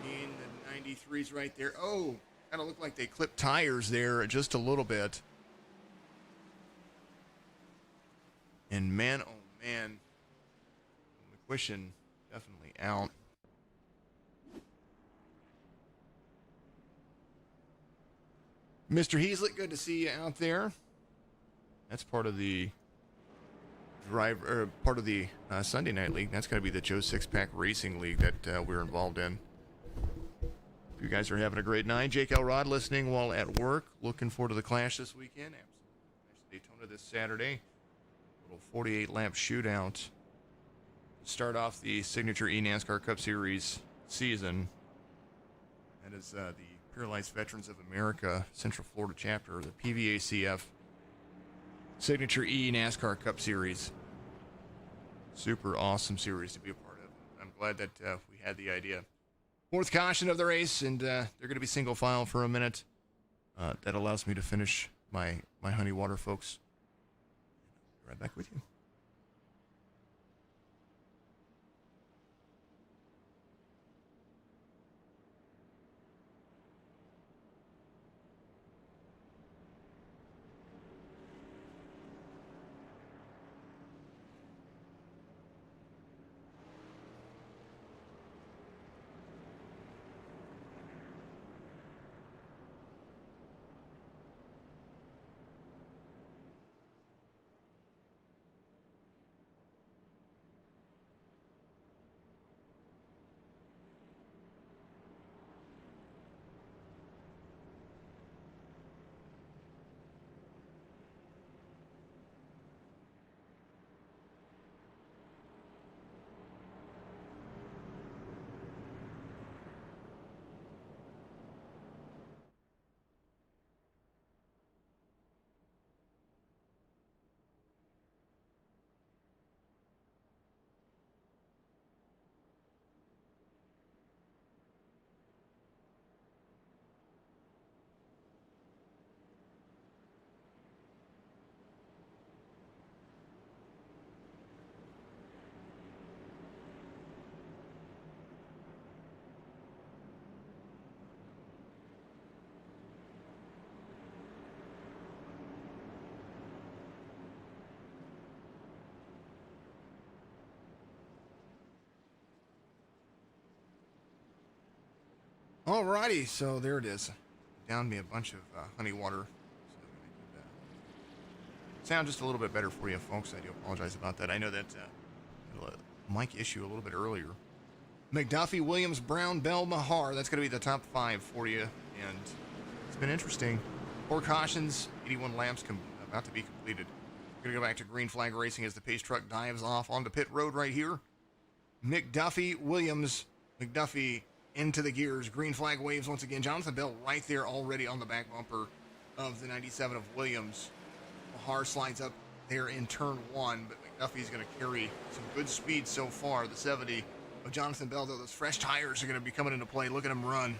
And the 93's right there. Oh, kind of looked like they clipped tires there just a little bit. And man, oh man, McQuishin definitely out. Mr. Heaslett, good to see you out there. That's part of the Sunday Night League. That's got to be the Joe Six-Pack Racing League that we're involved in. If you guys are having a great night, Jake Elrod listening while at work. Looking forward to the Clash this weekend. Absolutely. Daytona this Saturday. A little 48-lap shootout to start off the Signature eNASCAR Cup Series season. That is the Paralyzed Veterans of America Central Florida chapter, the PVACF Signature eNASCAR Cup Series. Super awesome series to be a part of. I'm glad that we had the idea. 4th caution of the race, and they're going to be single file for a minute. That allows me to finish my honey water, folks. I'll be right back with you. Alrighty, so there it is. Down me a bunch of honey water. So I could sound just a little bit better for you folks. I do apologize about that. I know that a mic issue a little bit earlier. McDuffie, Williams, Brown, Bell, Mahar. That's going to be the top 5 for you. And it's been interesting. 4 cautions, 81 laps about to be completed. We're going to go back to green flag racing as the pace truck dives off onto pit road right here. McDuffie, Williams, McDuffie into the gears. Green flag waves once again. Jonathan Bell right there already on the back bumper of the 97 of Williams. Mahar slides up there in turn 1, but McDuffie's going to carry some good speed so far. The 70 of Jonathan Bell, though, those fresh tires are going to be coming into play. Look at him run.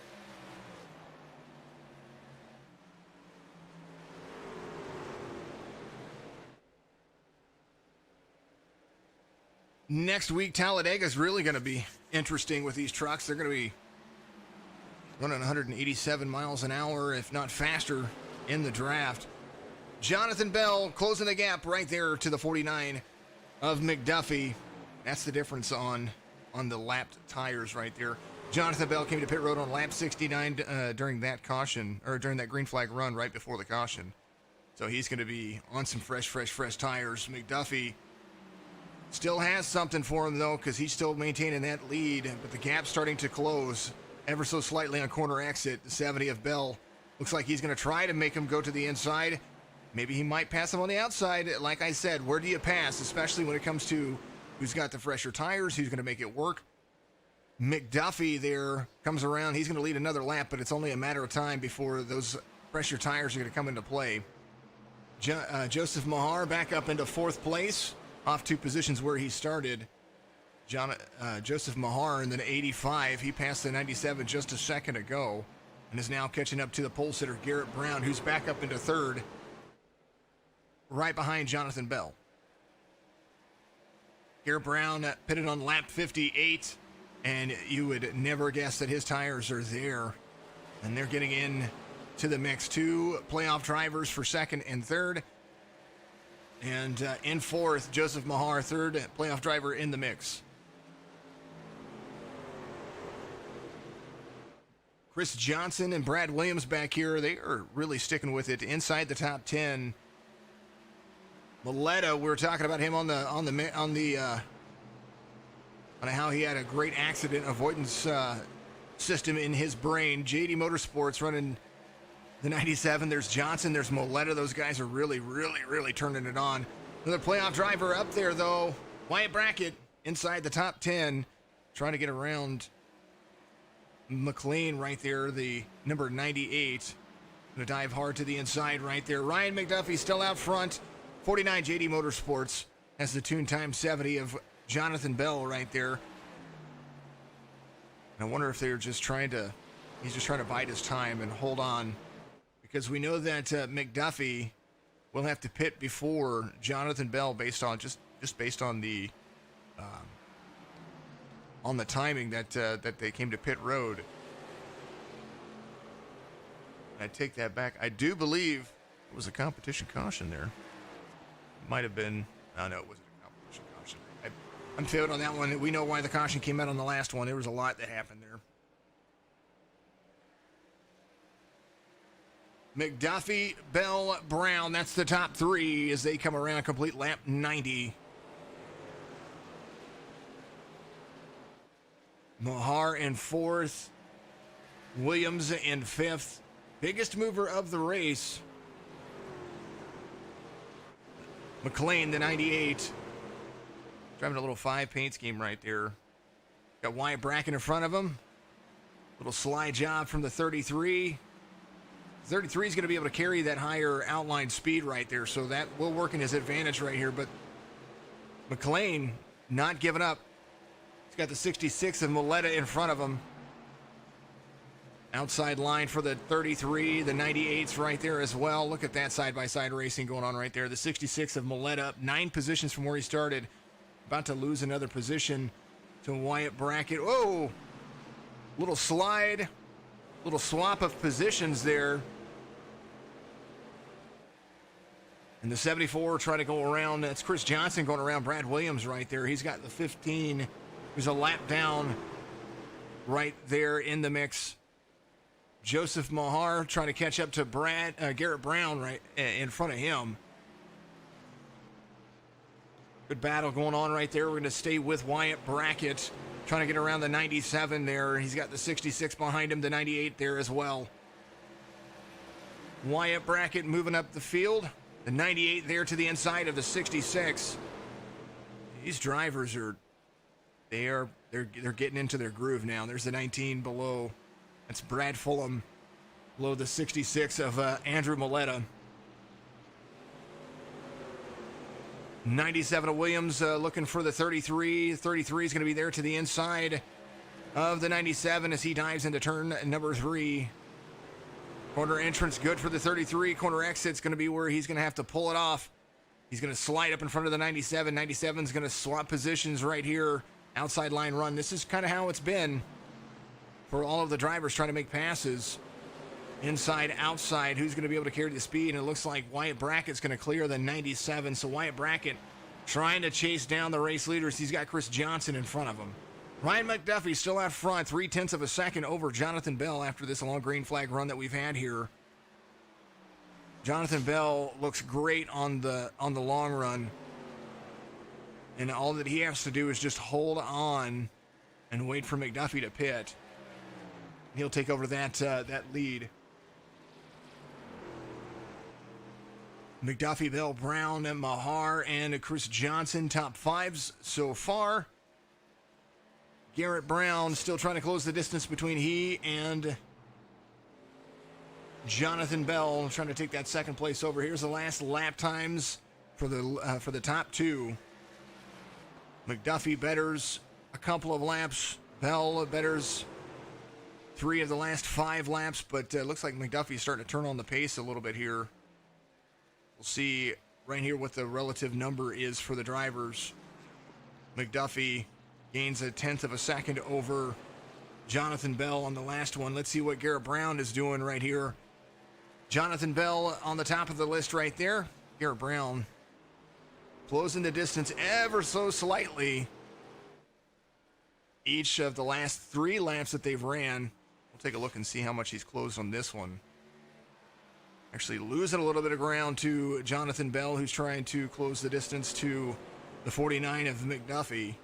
Next week, Talladega is really going to be interesting with these trucks. They're going to be running 187 miles an hour, if not faster, in the draft. Jonathan Bell closing the gap right there to the 49 of McDuffie. That's the difference on the lapped tires right there. Jonathan Bell came to pit road on lap 69 during that caution, or during that green flag run right before the caution. So he's going to be on some fresh tires. McDuffie still has something for him, though, because he's still maintaining that lead, but the gap's starting to close ever so slightly on corner exit. The 70 of Bell looks like he's going to try to make him go to the inside. Maybe he might pass him on the outside. Like I said, where do you pass, especially when it comes to who's got the fresher tires, who's going to make it work? McDuffie there comes around. He's going to lead another lap, but it's only a matter of time before those fresher tires are going to come into play. Joseph Mahar back up into 4th place, off 2 positions where he started. Joseph Mahar in the 85. He passed the 97 just a second ago and is now catching up to the pole sitter, Garrett Brown, who's back up into 3rd, right behind Jonathan Bell. Garrett Brown pitted on lap 58, and you would never guess that his tires are there. And they're getting in to the mix. 2 playoff drivers for 2nd and 3rd. And in 4th, Joseph Mahar, 3rd playoff driver in the mix. Chris Johnson and Brad Williams back here, they are really sticking with it inside the top 10. Mileta, we were talking about him on how he had a great accident avoidance system in his brain. JD Motorsports running the 97. There's Johnson, there's Mileta. Those guys are really turning it on. Another playoff driver up there, though. Wyatt Brackett inside the top 10, trying to get around McLean right there, the number 98. Going to dive hard to the inside right there. Ryan McDuffie still out front. 49 JD Motorsports has the tune time 70 of Jonathan Bell right there. And I wonder if they're just he's just trying to bide his time and hold on, because we know that McDuffie will have to pit before Jonathan Bell based on the timing that they came to pit road. I take that back. I do believe it was a competition caution there. It might have been. No, it wasn't a competition caution. I'm failed on that one. We know why the caution came out on the last one. There was a lot that happened there. McDuffie, Bell, Brown. That's the top 3 as they come around, complete lap 90. Mahar in 4th. Williams in 5th. Biggest mover of the race. McLean, the 98. Driving a little 5 paint scheme right there. Got Wyatt Bracken in front of him. Little slide job from the 33. 33 is going to be able to carry that higher outline speed right there, so that will work in his advantage right here. But McLean not giving up. He's got the 66 of Mileta in front of him. Outside line for the 33, the 98's right there as well. Look at that side-by-side racing going on right there. The 66 of Mileta up 9 positions from where he started. About to lose another position to Wyatt Brackett. Oh, little slide, little swap of positions there. And the 74 try to go around. That's Chris Johnson going around Brad Williams right there. He's got the 15. He's a lap down right there in the mix. Joseph Mahar trying to catch up to Garrett Brown right in front of him. Good battle going on right there. We're going to stay with Wyatt Brackett, trying to get around the 97 there. He's got the 66 behind him, the 98 there as well. Wyatt Brackett moving up the field. The 98 there to the inside of the 66. These drivers they're getting into their groove now. There's the 19 below. That's Brad Fulham below the 66 of Andrew Moletta. 97 of Williams looking for the 33. 33 is going to be there to the inside of the 97 as he dives into turn number 3. Corner entrance good for the 33. Corner exit's going to be where he's going to have to pull it off. He's going to slide up in front of the 97. 97 is going to swap positions right here. Outside line run. This is kind of how it's been for all of the drivers trying to make passes. Inside, outside, who's going to be able to carry the speed? And it looks like Wyatt Brackett's going to clear the 97. So Wyatt Brackett trying to chase down the race leaders. He's got Chris Johnson in front of him. Ryan McDuffie still out front, 0.3 of a second over Jonathan Bell after this long green flag run that we've had here. Jonathan Bell looks great on the long run. And all that he has to do is just hold on and wait for McDuffie to pit. He'll take over that lead. McDuffie, Bell, Brown, and Mahar, and Chris Johnson, top 5s so far. Garrett Brown still trying to close the distance between he and Jonathan Bell, trying to take that second place over. Here's the last lap times for the top 2. McDuffie betters a couple of laps. Bell betters 3 of the last 5 laps, but looks like McDuffie's starting to turn on the pace a little bit here. We'll see right here what the relative number is for the drivers. McDuffie gains 1/10 of a second over Jonathan Bell on the last one. Let's see what Garrett Brown is doing right here. Jonathan Bell on the top of the list right there. Garrett Brown closing the distance ever so slightly each of the last 3 laps that they've ran. We'll take a look and see how much he's closed on this one. Actually losing a little bit of ground to Jonathan Bell, who's trying to close the distance to the 49 of McDuffie.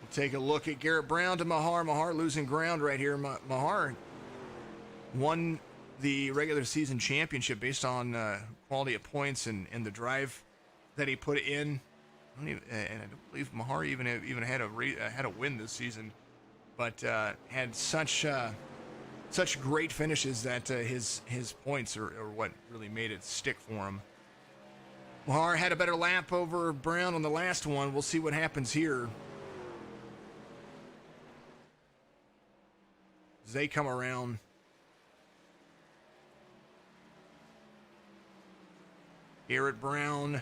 We'll take a look at Garrett Brown to Mahar. Mahar losing ground right here. Mahar won the regular season championship based on quality of points and the drive that he put in. And I don't believe Mahar even had a win this season, but had such great finishes that his points are what really made it stick for him. Mahar had a better lap over Brown on the last one. We'll see what happens here as they come around. Garrett Brown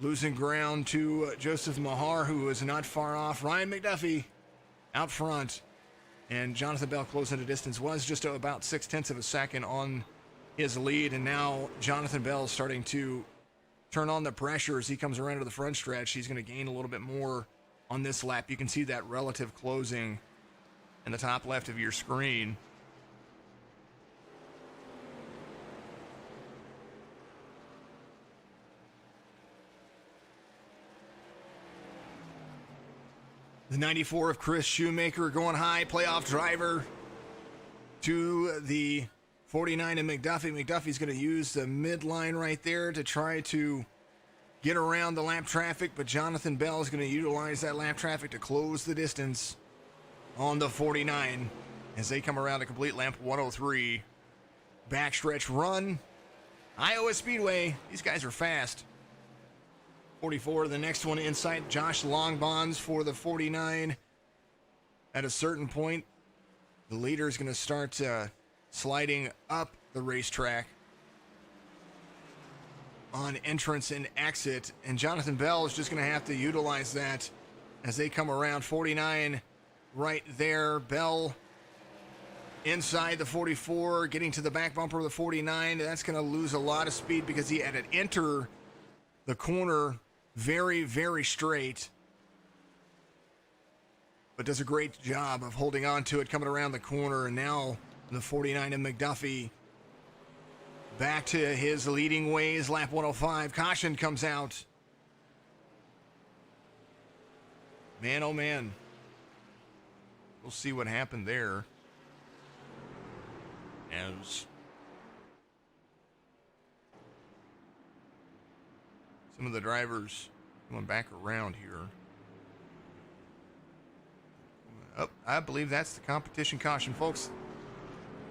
losing ground to Joseph Mahar, who is not far off. Ryan McDuffie out front. And Jonathan Bell closing the distance, was just about 0.6 of a second on his lead. And now Jonathan Bell is starting to turn on the pressure as he comes around to the front stretch. He's going to gain a little bit more on this lap. You can see that relative closing in the top left of your screen. The 94 of Chris Shoemaker going high, playoff driver to the 49 of McDuffie. McDuffie's going to use the midline right there to try to get around the lap traffic, but Jonathan Bell is going to utilize that lap traffic to close the distance on the 49 as they come around a complete lap 103. Backstretch run. Iowa Speedway. These guys are fast. 44, the next one inside. Josh Longbonds for the 49. At a certain point, the leader is going to start sliding up the racetrack on entrance and exit, and Jonathan Bell is just going to have to utilize that as they come around. 49 right there. Bell inside the 44, getting to the back bumper of the 49. That's going to lose a lot of speed because he had to enter the corner very, very straight. but does a great job of holding on to it, coming around the corner. And now the 49 of McDuffie back to his leading ways. Lap 105. Caution comes out. Man, oh man. We'll see what happened there. As some of the drivers going back around here. Oh, I believe that's the competition caution, folks.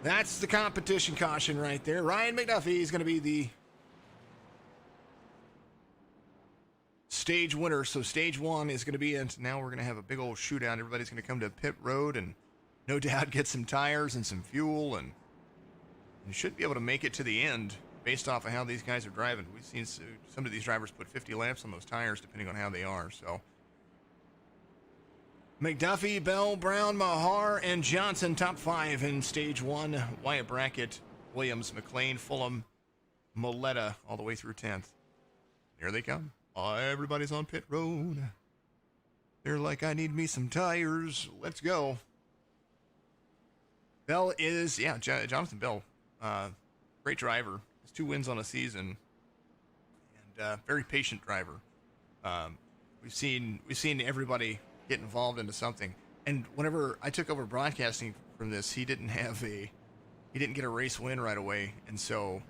That's the competition caution right there. Ryan McDuffie is going to be the stage winner. So stage one is going to be, and now we're going to have a big old shootout. Everybody's going to come to pit road and no doubt get some tires and some fuel, and you should be able to make it to the end based off of how these guys are driving. We've seen some of these drivers put 50 laps on those tires depending on how they are. So McDuffie, Bell, Brown, Mahar, and Johnson, top five in stage one. Wyatt Brackett, Williams, McLean, Fulham, Moletta, all the way through 10th. Here they come. Everybody's on pit road. They're like, I need me some tires. Let's go. Bell is, Jonathan Bell, great driver. Has 2 wins on a season, and very patient driver. We've seen everybody get involved into something. And whenever I took over broadcasting from this, he didn't get a race win right away. And so,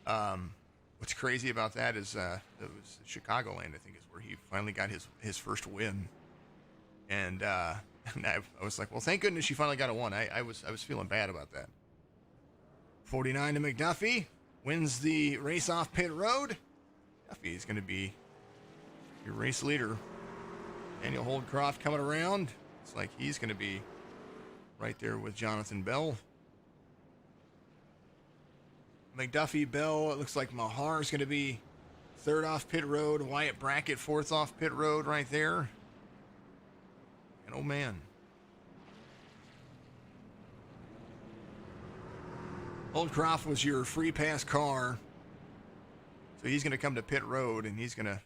what's crazy about that is it was Chicagoland, I think, is where he finally got his first win. And I was like, well, thank goodness you finally got a win. I was feeling bad about that. 49 to McDuffie wins the race off pit road. McDuffie is going to be your race leader. Daniel Holdcroft coming around. It's like he's going to be right there with Jonathan Bell. McDuffie, Bell, it looks like Mahar is going to be third off pit road. Wyatt Brackett fourth off pit road right there. And oh man. Holdcroft was your free pass car. So he's going to come to pit road and he's going to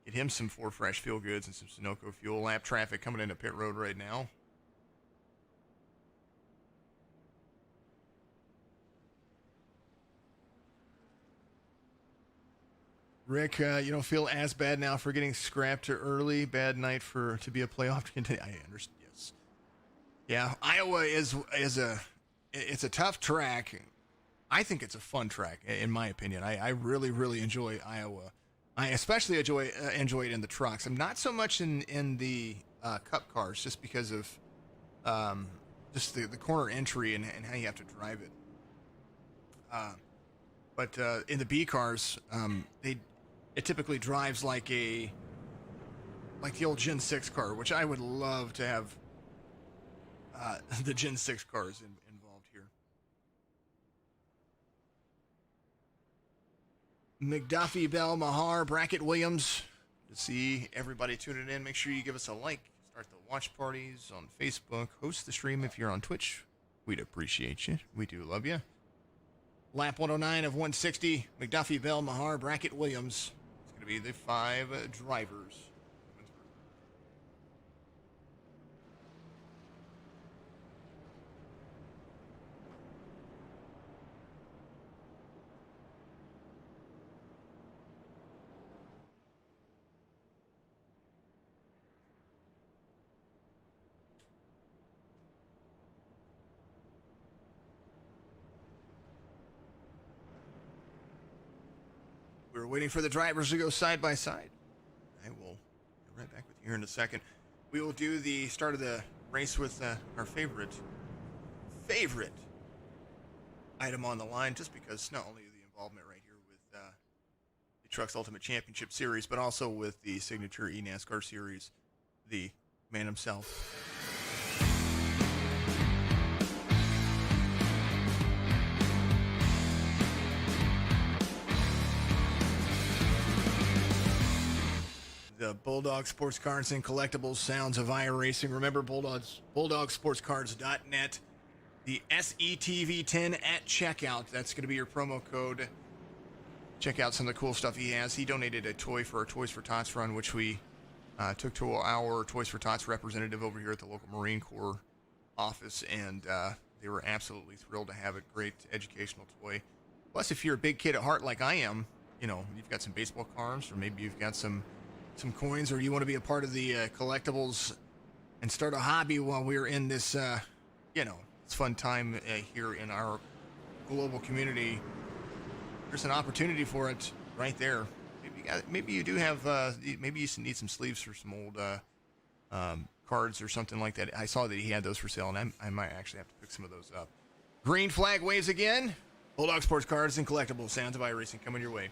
get him some Ford Fresh Feel Goods and some Sunoco fuel. Lap traffic coming into pit road right now. Rick, you don't feel as bad now for getting scrapped early. Bad night to be a playoff contender. I understand. Yes. Yeah, Iowa is a tough track. I think it's a fun track, in my opinion. I really, really enjoy Iowa. I especially enjoy it in the trucks. I'm not so much in the cup cars, just because of just the corner entry and how you have to drive it. But in the B cars, it typically drives like the old Gen 6 car, which I would love to have the Gen 6 cars involved here. McDuffie, Bell, Mahar, Brackett, Williams. To see everybody tuning in, make sure you give us a like. Start the watch parties on Facebook. Host the stream if you're on Twitch. We'd appreciate you. We do love you. Lap 109 of 160. McDuffie, Bell, Mahar, Brackett, Williams. It's going to be the 5 drivers. We're waiting for the drivers to go side by side. I will be right back with you here in a second. We will do the start of the race with our favorite item on the line, just because not only the involvement right here with the Trucks Ultimate Championship Series, but also with the Signature eNASCAR Series, the man himself. The Bulldog Sports Cards and Collectibles sounds of iRacing. Remember, BulldogSportsCards.net. The SETV10 at checkout. That's going to be your promo code. Check out some of the cool stuff he has. He donated a toy for our Toys for Tots run, which we Took to our Toys for Tots representative over here at the local Marine Corps office, and they were absolutely thrilled to have a great educational toy. Plus, if you're a big kid at heart like I am, you've got some baseball cards, or maybe you've got some coins, or you want to be a part of the collectibles and start a hobby while we're in this, it's fun time here in our global community. There's an opportunity for it right there. Maybe you do have, maybe you need some sleeves for some old cards or something like that. I saw that he had those for sale, and I might actually have to pick some of those up. Green flag waves again. Bulldog Sports Cards and Collectibles. Sounds of iRacing coming your way.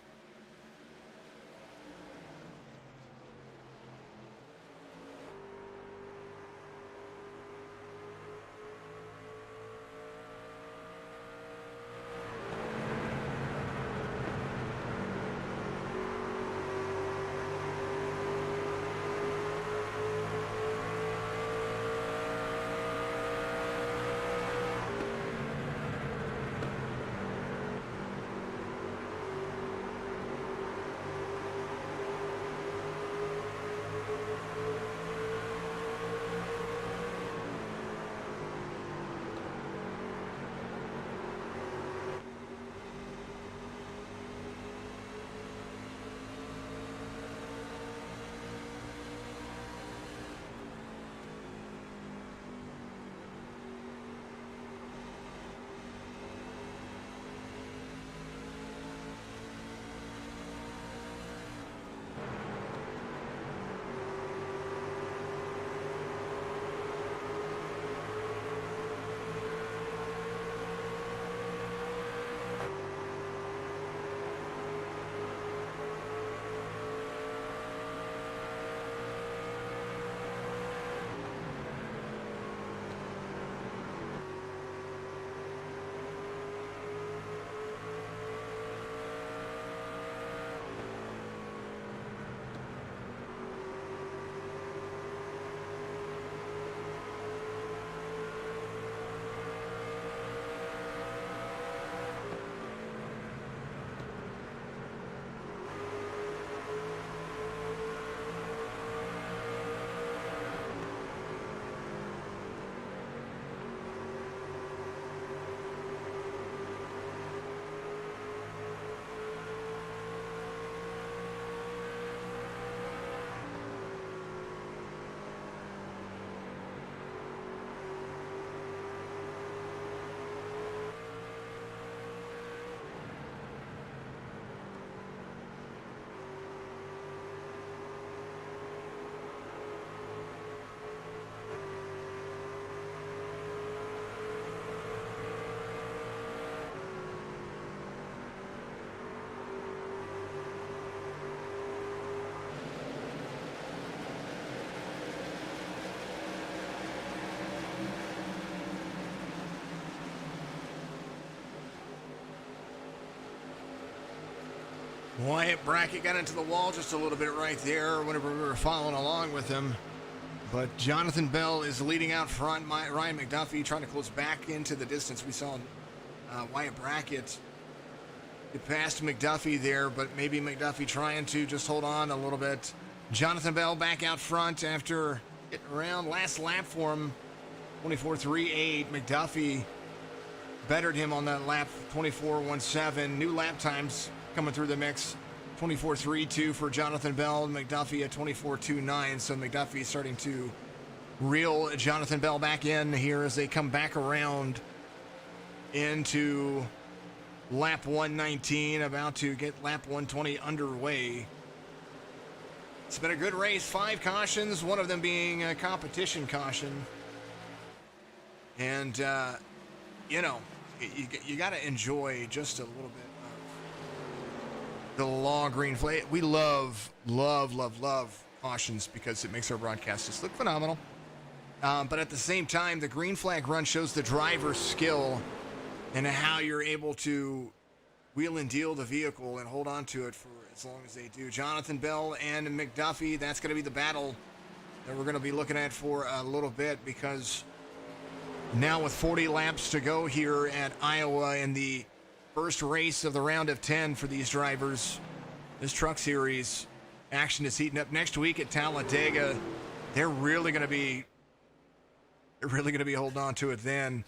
Wyatt Brackett got into the wall just a little bit right there whenever we were following along with him. But Jonathan Bell is leading out front. Ryan McDuffie trying to close back into the distance. We saw Wyatt Brackett get past McDuffie there, but maybe McDuffie trying to just hold on a little bit. Jonathan Bell back out front after getting around. Last lap for him, 24.38. McDuffie bettered him on that lap, 24.17. New lap times coming through the mix, 24.32 for Jonathan Bell, McDuffie at 24.29. So McDuffie starting to reel Jonathan Bell back in here as they come back around into lap 119, about to get lap 120 underway. It's been a good race, 5 cautions, one of them being a competition caution. And, you got to enjoy just a little bit the long green flag. We love cautions because it makes our broadcast just look phenomenal. But at the same time, the green flag run shows the driver's skill and how you're able to wheel and deal the vehicle and hold on to it for as long as they do. Jonathan Bell and McDuffie, that's going to be the battle that we're going to be looking at for a little bit, because now with 40 laps to go here at Iowa in the first race of the round of 10 for these drivers, this truck series, action is heating up. Next week at Talladega, they're really going to be holding on to it then.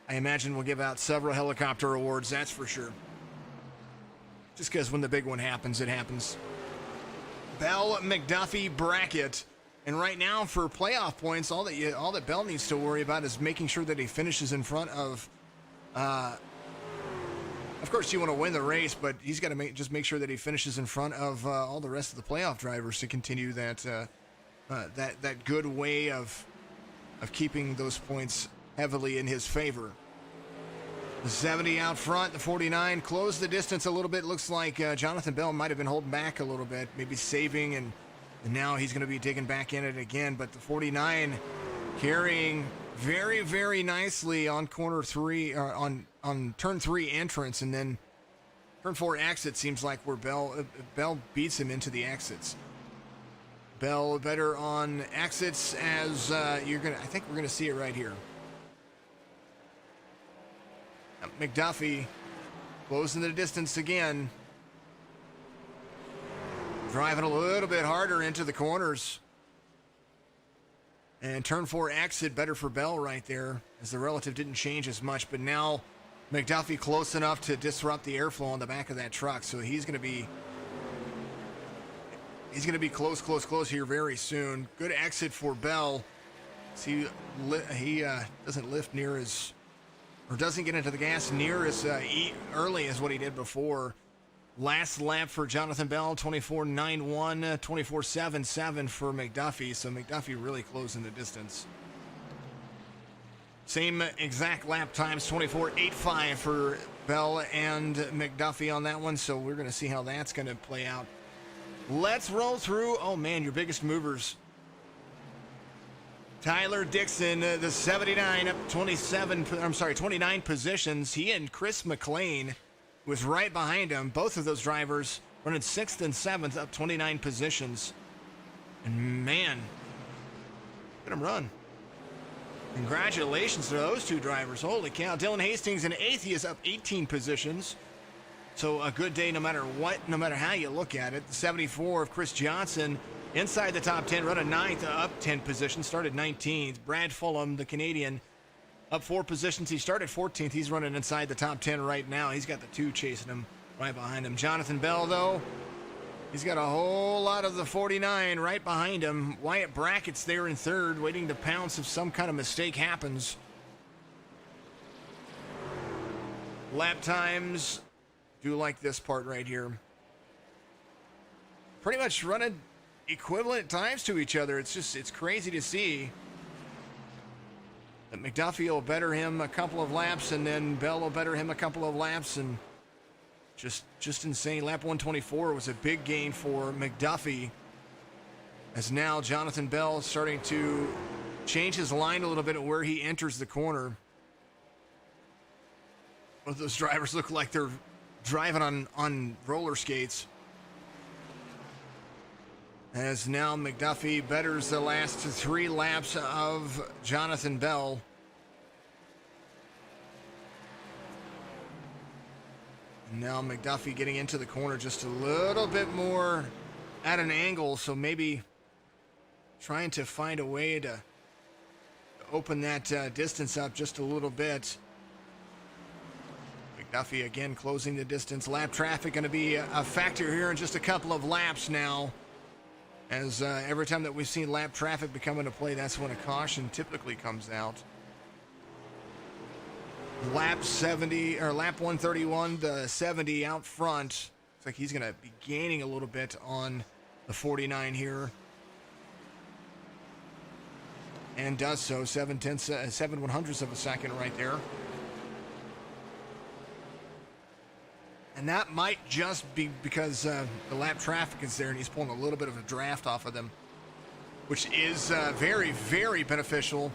I imagine we'll give out several helicopter awards, that's for sure. Just because when the big one happens, it happens. Bell McDuffie bracket. And right now for playoff points, all that Bell needs to worry about is making sure that he finishes in front of course you want to win the race, but he's got to just make sure that he finishes in front of all the rest of the playoff drivers to continue that good way of keeping those points heavily in his favor. The 70 out front, the 49 closed the distance a little bit. Looks like Jonathan Bell might have been holding back a little bit, maybe saving, and now he's going to be digging back in it again. But the 49 carrying very, very nicely on corner 3, on turn 3 entrance, and then turn 4 exit seems like where Bell beats him into the exits. Bell better on exits as I think we're gonna see it right here. McDuffie closing the distance again. Driving a little bit harder into the corners. And turn 4 exit better for Bell right there, as the relative didn't change as much, but now McDuffie close enough to disrupt the airflow on the back of that truck, so he's going to be close here very soon. Good exit for Bell. See, he doesn't lift near as, or doesn't get into the gas near as early as what he did before. Last lap for Jonathan Bell, 24.91, 24.77 for McDuffie, so McDuffie really closing the distance. Same exact lap times, 24.85 for Bell and McDuffie on that one, so we're going to see how that's going to play out. Let's roll through, oh man, your biggest movers. Tyler Dixon, the 79 up 29 positions. He and Chris McLean was right behind him. Both of those drivers running 6th and 7th, up 29 positions. And man, look at him run. Congratulations to those two drivers. Holy cow. Dylan Hastings in 8th. He is up 18 positions. So a good day no matter what, no matter how you look at it. The 74 of Chris Johnson inside the top 10, running 9th, up 10 positions, started 19th. Brad Fulham, the Canadian, up 4 positions. He started 14th. He's running inside the top 10 right now. He's got the 2 chasing him right behind him. Jonathan Bell, though, he's got a whole lot of the 49 right behind him. Wyatt Brackett's there in 3rd, waiting to pounce if some kind of mistake happens. Lap times, do like this part right here. Pretty much running equivalent times to each other. It's crazy to see that McDuffie will better him a couple of laps, and then Bell will better him a couple of laps, and just insane. Lap 124 was a big gain for McDuffie, as now Jonathan Bell is starting to change his line a little bit at where he enters the corner. Both those drivers look like they're driving on roller skates. As now McDuffie betters the last 3 laps of Jonathan Bell. Now McDuffie getting into the corner just a little bit more at an angle, so maybe trying to find a way to open that distance up just a little bit. McDuffie again closing the distance. Lap traffic going to be a factor here in just a couple of laps now. As every time that we've seen lap traffic become into play, that's when a caution typically comes out. Lap 70, or lap 131, the 70 out front. Looks like he's going to be gaining a little bit on the 49 here. And does so, 7/100ths of a second right there. And that might just be because the lap traffic is there and he's pulling a little bit of a draft off of them, which is very, very beneficial.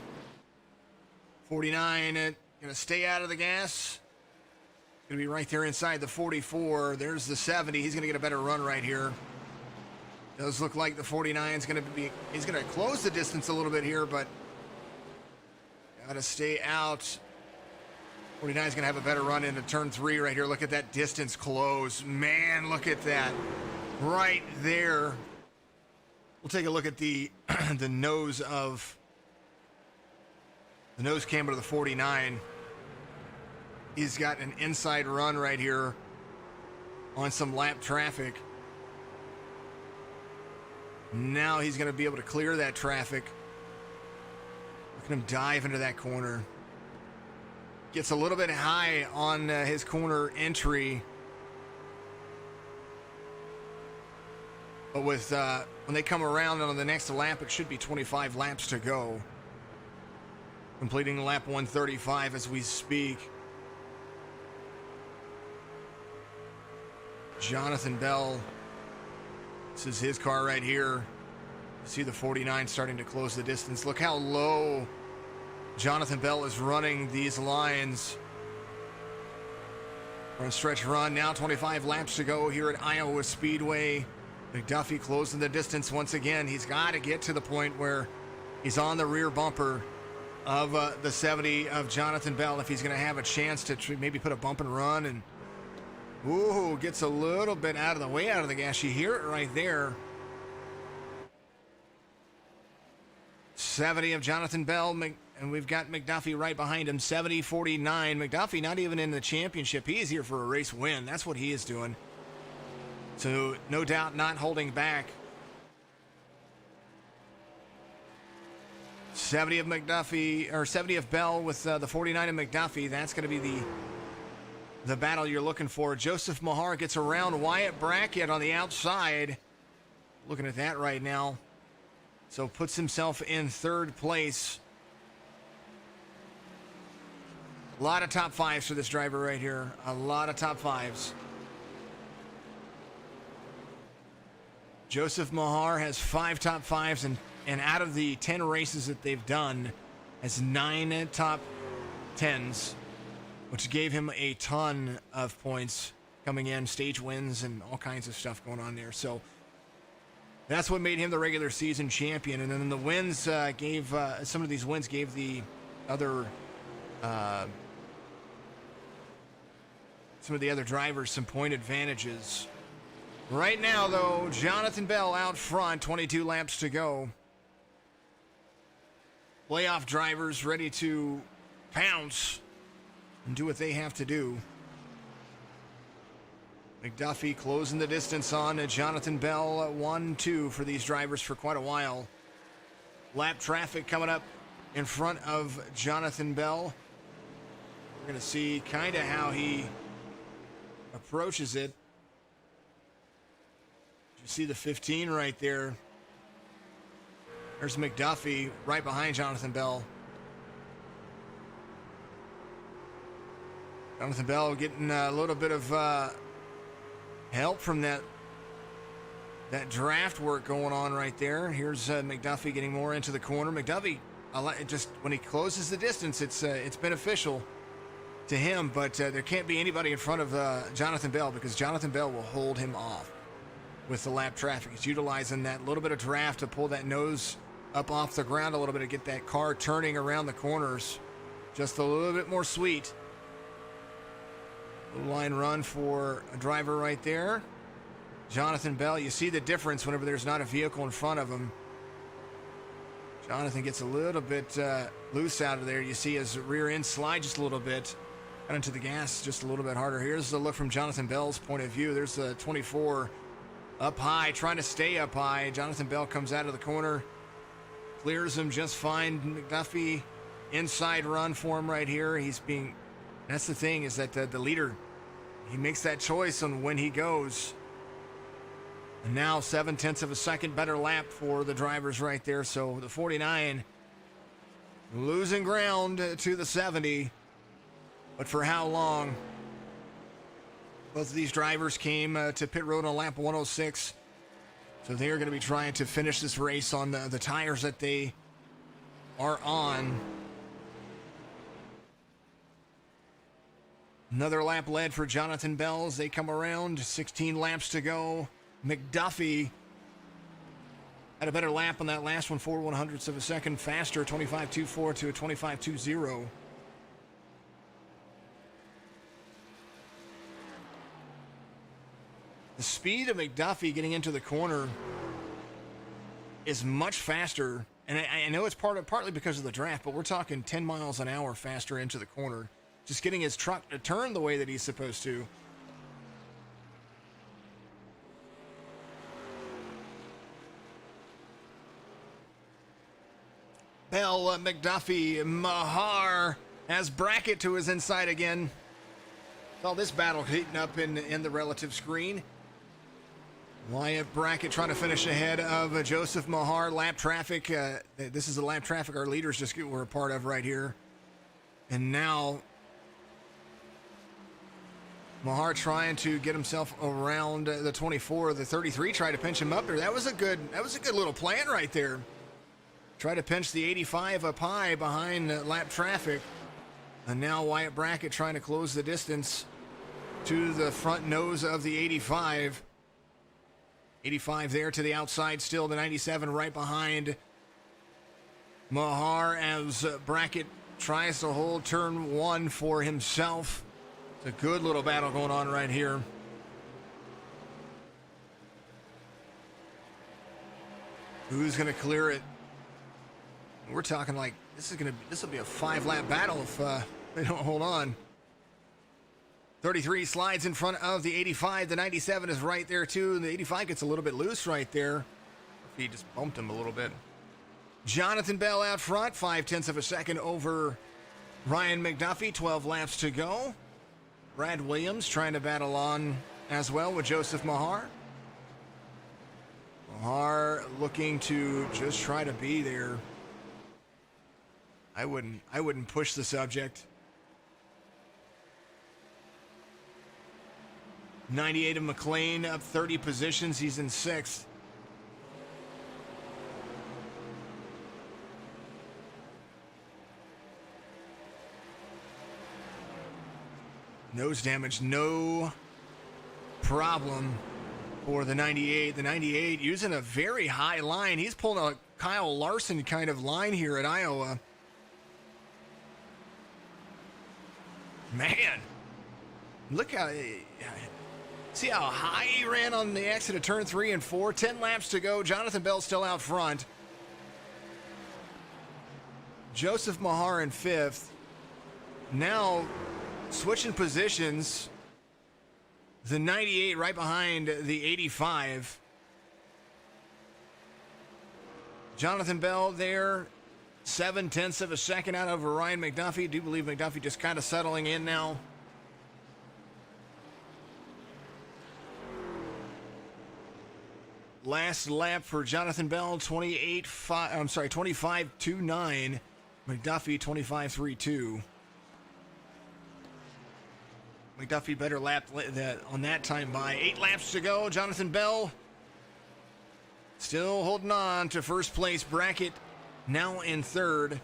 49 going to stay out of the gas. Going to be right there inside the 44. There's the 70. He's going to get a better run right here. Does look like the 49 is going to be, he's going to close the distance a little bit here, but got to stay out 49 is going to have a better run into turn 3 right here. Look at that distance close. Man, look at that. Right there. We'll take a look at the the nose camber of the 49. He's got an inside run right here on some lap traffic. Now he's going to be able to clear that traffic. Look at him dive into that corner. Gets a little bit high on his corner entry. But with when they come around on the next lap, it should be 25 laps to go. Completing lap 135 as we speak. Jonathan Bell. This is his car right here. See the 49 starting to close the distance. Look how low Jonathan Bell is running these lines. Run stretch run. Now 25 laps to go here at Iowa Speedway. McDuffie closing the distance once again. He's got to get to the point where he's on the rear bumper of the 70 of Jonathan Bell if he's going to have a chance to maybe put a bump and run. And ooh, gets a little bit out of the gas. You hear it right there. 70 of Jonathan Bell, and we've got McDuffie right behind him. 70-49. McDuffie not even in the championship. He is here for a race win. That's what he is doing. So no doubt not holding back. 70 of McDuffie, or 70 of Bell with the 49 of McDuffie. That's going to be the battle you're looking for. Joseph Mahar gets around Wyatt Brackett on the outside. Looking at that right now. So puts himself in third place. A lot of top fives for this driver right here. A lot of top fives. Joseph Mahar has 5 top fives, and out of the 10 races that they've done, has 9 top 10s, which gave him a ton of points coming in, stage wins, and all kinds of stuff going on there. So that's what made him the regular season champion. And then the wins gave some of these wins gave the other some of the other drivers some point advantages. Right now, though, Jonathan Bell out front, 22 laps to go. Playoff drivers ready to pounce and do what they have to do. McDuffie closing the distance on Jonathan Bell. 1-2 for these drivers for quite a while. Lap traffic coming up in front of Jonathan Bell. We're going to see kind of how he approaches it. You see the 15 right there. There's McDuffie right behind Jonathan Bell. Jonathan Bell getting a little bit of help from that draft work going on right there. Here's McDuffie getting more into the corner. McDuffie, just when he closes the distance, it's beneficial to him, but there can't be anybody in front of Jonathan Bell, because Jonathan Bell will hold him off with the lap traffic. He's utilizing that little bit of draft to pull that nose up off the ground a little bit to get that car turning around the corners just a little bit more sweet. Little line run for a driver right there. Jonathan Bell, you see the difference whenever there's not a vehicle in front of him. Jonathan gets a little bit loose out of there. You see his rear end slide just a little bit. Got into the gas just a little bit harder. Here's the look from Jonathan Bell's point of view. There's the 24 up high, trying to stay up high. Jonathan Bell comes out of the corner, clears him just fine. McDuffie, inside run for him right here. That's the thing, is that the leader, he makes that choice on when he goes. And now 0.7 of a second better lap for the drivers right there. So the 49 losing ground to the 70. But for how long? Both of these drivers came to pit road on lap 106. So they're going to be trying to finish this race on the tires that they are on. Another lap led for Jonathan Bell as they come around. 16 laps to go. McDuffie had a better lap on that last one, 4/100ths of a second faster, 25.24 to a 25.20. The speed of McDuffie getting into the corner is much faster. And I know it's partly because of the draft, but we're talking 10 miles an hour faster into the corner. Just getting his truck to turn the way that he's supposed to. Bell, McDuffie, Mahar has Brackett to his inside again. All this battle heating up in the relative screen. Wyatt Brackett trying to finish ahead of Joseph Mahar. Lap traffic. This is the lap traffic our leaders just were a part of right here. And now Mahar trying to get himself around the 24. The 33 tried to pinch him up there. That was a good little plan right there. Try to pinch the 85 up high behind lap traffic. And now Wyatt Brackett trying to close the distance to the front nose of the 85. 85 there to the outside still. The 97 right behind Mahar as Brackett tries to hold turn one for himself. It's a good little battle going on right here. Who's going to clear it? We're talking like this will be a 5-lap battle if they don't hold on. 33 slides in front of the 85. The 97 is right there too. And the 85 gets a little bit loose right there. He just bumped him a little bit. Jonathan Bell out front, 0.5 of a second over Ryan McDuffie. 12 laps to go. Brad Williams trying to battle on as well with Joseph Mahar. Mahar looking to just try to be there. I wouldn't push the subject. 98 of McLean up 30 positions. He's in 6th. Nose damage, no problem for the 98. The 98 using a very high line. He's pulling a Kyle Larson kind of line here at Iowa. Man, look how... See how high he ran on the exit of turn 3 and 4. 10 laps to go. Jonathan Bell still out front. Joseph Mahar in 5th. Now switching positions. The 98 right behind the 85. Jonathan Bell there. 0.7 of a second out over Ryan McDuffie. Do believe McDuffie just kind of settling in now. Last lap for Jonathan Bell, 25.29. McDuffie, 25.32. McDuffie better lap on that time by 8 laps to go. Jonathan Bell still holding on to first place. Brackett now in 3rd.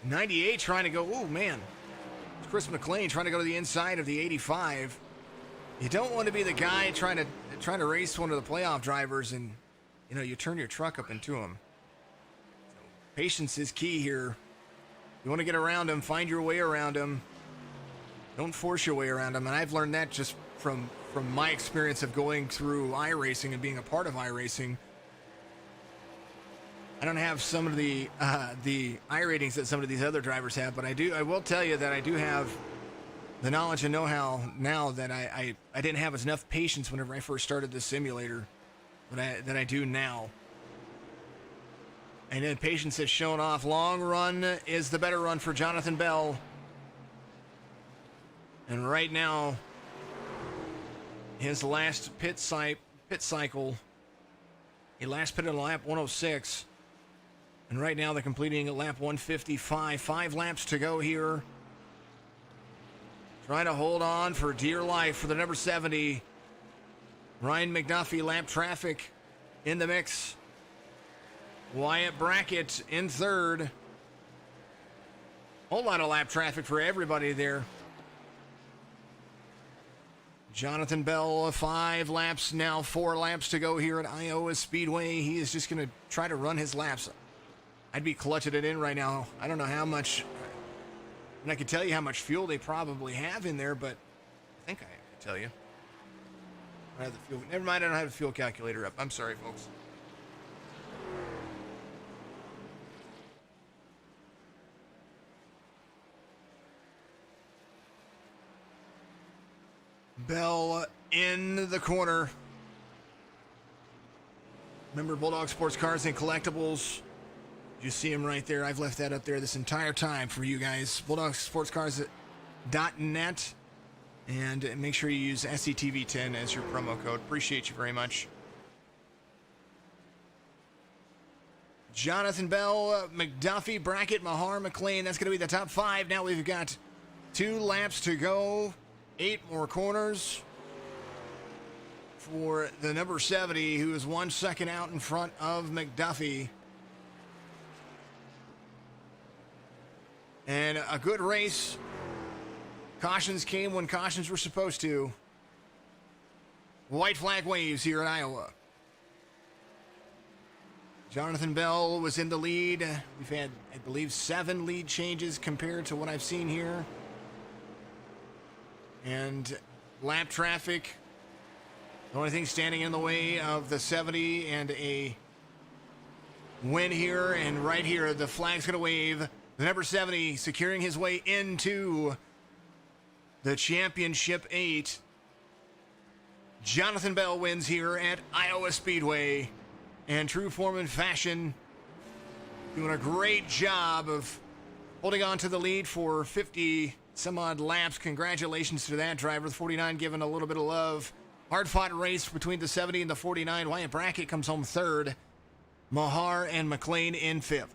98 trying to go, oh man. Chris McLean trying to go to the inside of the 85. You don't want to be the guy trying to race one of the playoff drivers and, you turn your truck up into him. So patience is key here. You want to get around him, find your way around him. Don't force your way around him. And I've learned that just from my experience of going through iRacing and being a part of iRacing. I don't have some of the iRatings that some of these other drivers have, but I will tell you that I do have the knowledge and know-how now that I didn't have enough patience whenever I first started this simulator that I do now. And then patience has shown off. Long run is the better run for Jonathan Bell. And right now, his last pit cycle, he last pitted on lap 106. And right now they're completing at lap 155. 5 laps to go here. Trying to hold on for dear life for the number 70. Ryan McDuffie, lap traffic in the mix. Wyatt Brackett in 3rd. Whole lot of lap traffic for everybody there. Jonathan Bell, 5 laps now, 4 laps to go here at Iowa Speedway. He is just going to try to run his laps. I'd be clutching it in right now. I don't know how much, and I can tell you how much fuel they probably have in there, but I think I can tell you. I have the fuel. Never mind, I don't have the fuel calculator up. I'm sorry, folks. Bell in the corner. Remember, Bulldog Sports Cars and Collectibles. You see him right there. I've left that up there this entire time for you guys. BulldogSportsCars.net. And make sure you use SCTV10 as your promo code. Appreciate you very much. Jonathan Bell, McDuffie, Brackett, Mahar, McLean. That's going to be the top 5. Now we've got 2 laps to go. 8 more corners for the number 70, who is 1 second out in front of McDuffie. And a good race. Cautions came when cautions were supposed to. White flag waves here in Iowa. Jonathan Bell was in the lead. We've had, I believe, 7 lead changes compared to what I've seen here. And lap traffic, the only thing standing in the way of the 70 and a win here. And right here, the flag's going to wave. The number 70 securing his way into the championship 8. Jonathan Bell wins here at Iowa Speedway. And true Foreman fashion, doing a great job of holding on to the lead for 50 some odd laps. Congratulations to that driver. The 49 giving a little bit of love. Hard fought race between the 70 and the 49. Wyatt Brackett comes home 3rd. Mahar and McLean in 5th.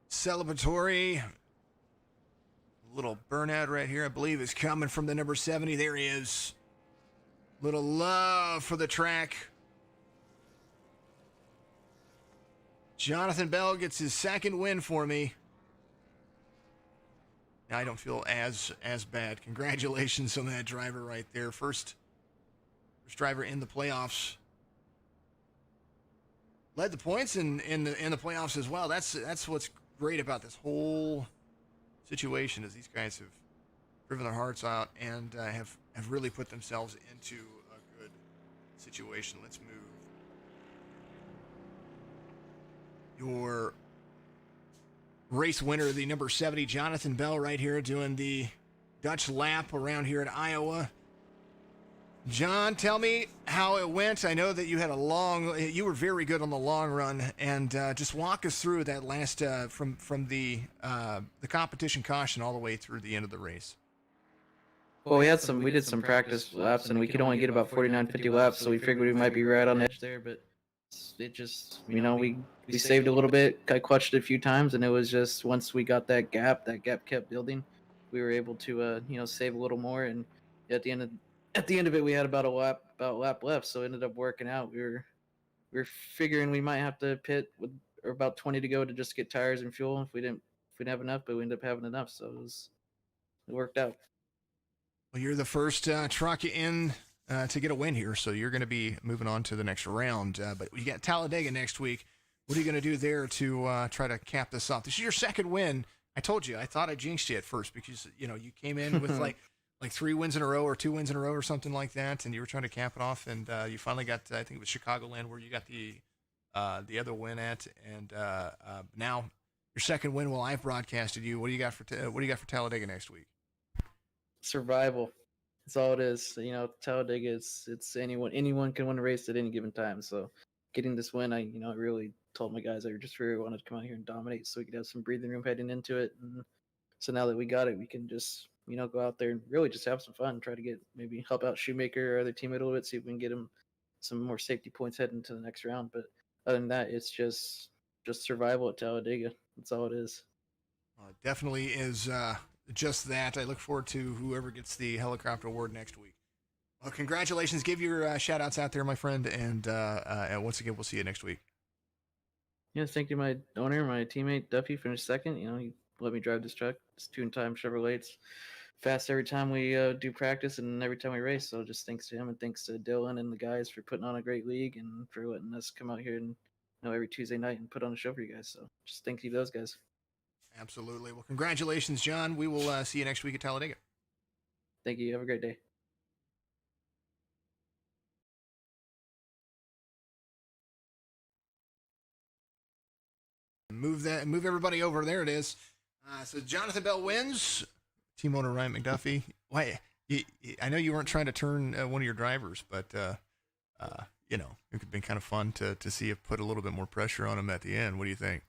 Celebratory. Little burnout right here, I believe, is coming from the number 70. There he is. Little love for the track. Jonathan Bell gets his 2nd win for me. I don't feel as bad. Congratulations on that driver right there. First driver in the playoffs. Led the points in the playoffs as well. That's what's great about this whole situation, is these guys have driven their hearts out and have really put themselves into a good situation. Let's move your race winner, the number 70, Jonathan Bell, right here doing the Dutch lap around here in Iowa. John, tell me how it went. I know that you were very good on the long run, and just walk us through that last from the competition caution all the way through the end of the race. Well, we did some practice laps, and we could only get about 49, 50 laps, so we figured we might be right on the edge there, but it just, we saved a little bit. I clutched it a few times, and it was just, once we got that gap kept building. We were able to, save a little more, and at the end of it, we had about a lap left, so it ended up working out. We were figuring we might have to pit with or about 20 to go to just get tires and fuel if we didn't have enough, but we ended up having enough, so it worked out. Well, you're the first truck in to get a win here, so you're going to be moving on to the next round. But you got Talladega next week. What are you going to do there to try to cap this off? This is your 2nd win. I told you, I thought I jinxed you at first because you came in with like 3 wins in a row or 2 wins in a row or something like that, and you were trying to cap it off, and you finally got, I think it was Chicagoland where you got the other win at, and now your 2nd win while I've broadcasted you. What do you got for Talladega next week? Survival. That's all it is. Talladega, it's anyone can win a race at any given time. So getting this win, I really told my guys I just really wanted to come out here and dominate so we could have some breathing room heading into it. And so now that we got it, we can just, go out there and really just have some fun, try to maybe help out Shoemaker or other teammate a little bit, see if we can get him some more safety points heading into the next round. But other than that, it's just survival at Talladega. That's all it is. It definitely is just that. I look forward to whoever gets the helicopter award next week. Well, congratulations. Give your shout-outs out there, my friend, and once again, we'll see you next week. Yes, thank you, my owner, my teammate, Duffy, finished 2nd. He let me drive this truck. It's 2-time Chevrolet. It's fast every time we do practice and every time we race. So just thanks to him and thanks to Dylan and the guys for putting on a great league and for letting us come out here and every Tuesday night and put on a show for you guys. So just thank you to those guys. Absolutely. Well, congratulations, John. We will see you next week at Talladega. Thank you. Have a great day. Move everybody over. There it is. So Jonathan Bell wins. Team owner Ryan McDuffie. Why? I know you weren't trying to turn one of your drivers, but it could have been kind of fun to see if put a little bit more pressure on him at the end. What do you think?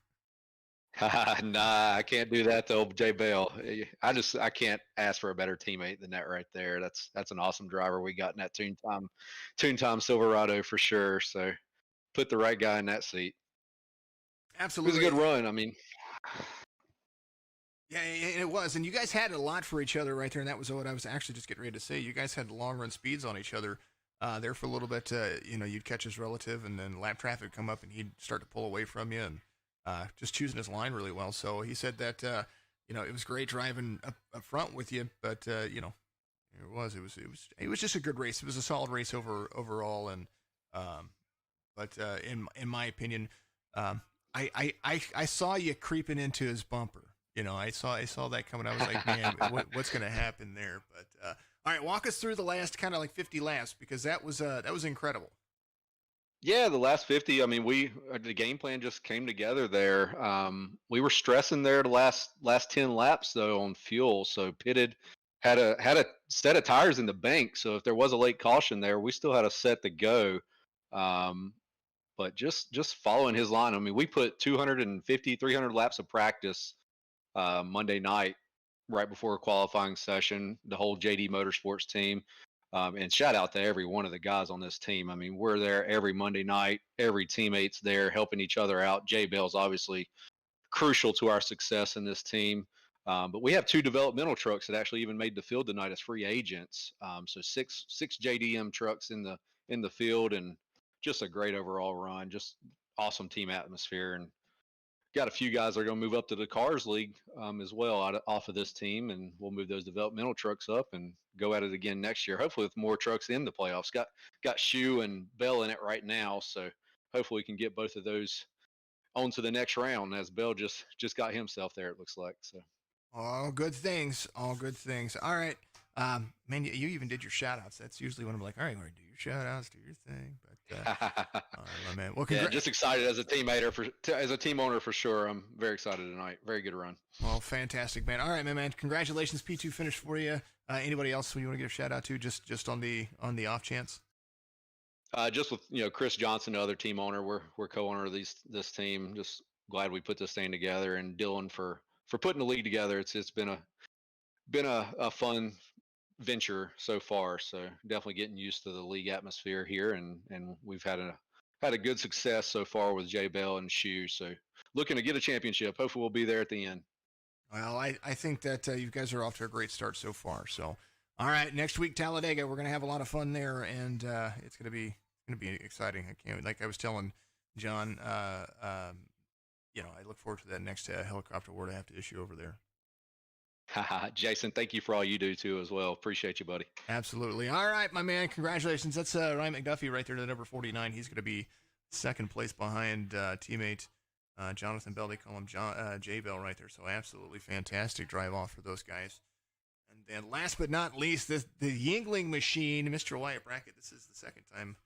Nah, I can't do that to old Jay Bell. I can't ask for a better teammate than that right there. That's an awesome driver we got in that Toon Time Silverado for sure. So put the right guy in that seat. Absolutely. It was a good run. I mean, yeah, it was. And you guys had a lot for each other right there. And that was what I was actually just getting ready to say. You guys had long run speeds on each other there for a little bit. You'd catch his relative and then lap traffic would come up and he'd start to pull away from you and just choosing his line really well. So he said that, it was great driving up front with you, but, it was just a good race. It was a solid race overall. And, in my opinion, I saw you creeping into his bumper. I saw that coming. I was like, man, what's going to happen there? But all right, walk us through the last kind of like 50 laps because that was incredible. yeah, the last 50. I mean, the game plan just came together there. We were stressing there the last 10 laps though on fuel. So pitted had a set of tires in the bank. So if there was a late caution there, we still had a set to go. But just following his line. I mean, we put 250, 300 laps of practice Monday night right before a qualifying session, the whole JD Motorsports team. And shout out to every one of the guys on this team. I mean, we're there every Monday night. Every teammate's there helping each other out. Jay Bell's obviously crucial to our success in this team. But we have 2 developmental trucks that actually even made the field tonight as free agents. So six JDM trucks in the field, and just a great overall run. Just awesome team atmosphere, and got a few guys that are going to move up to the Cars League as well off of this team, and we'll move those developmental trucks up and go at it again next year. Hopefully, with more trucks in the playoffs. Got Shu and Bell in it right now, so hopefully we can get both of those on to the next round. As Bell just got himself there, it looks like. So all good things. All right, man. You even did your shout outs. That's usually when I'm like, all right, we're gonna do your shout outs, do your thing. But all right, my man. Well, yeah, just excited as a as a team owner for sure. I'm very excited tonight. Very good run. Well, fantastic, man. All right, man. Congratulations, P2 finish for you. Anybody else you want to give a shout out to? Just on the off chance. Just with Chris Johnson, the other team owner, we're co-owner of this team. Just glad we put this thing together, and Dylan for putting the league together. It's been a fun venture so far. So definitely getting used to the league atmosphere here, and we've had a good success so far with Jay Bell and Shu. So looking to get a championship. Hopefully we'll be there at the end. Well, I think that you guys are off to a great start so far. So, all right, next week Talladega, we're gonna have a lot of fun there, and it's gonna be exciting. Like I was telling John, I look forward to that next helicopter award I have to issue over there. Jason, thank you for all you do too as well. Appreciate you, buddy. Absolutely. All right, my man. Congratulations. That's Ryan McDuffie right there, the number 49. He's going to be second place behind teammate Jonathan Bell. They call him Jay Bell right there. So absolutely fantastic drive off for those guys. And then last but not least, the Yingling machine, Mr. Wyatt Brackett. This is the second time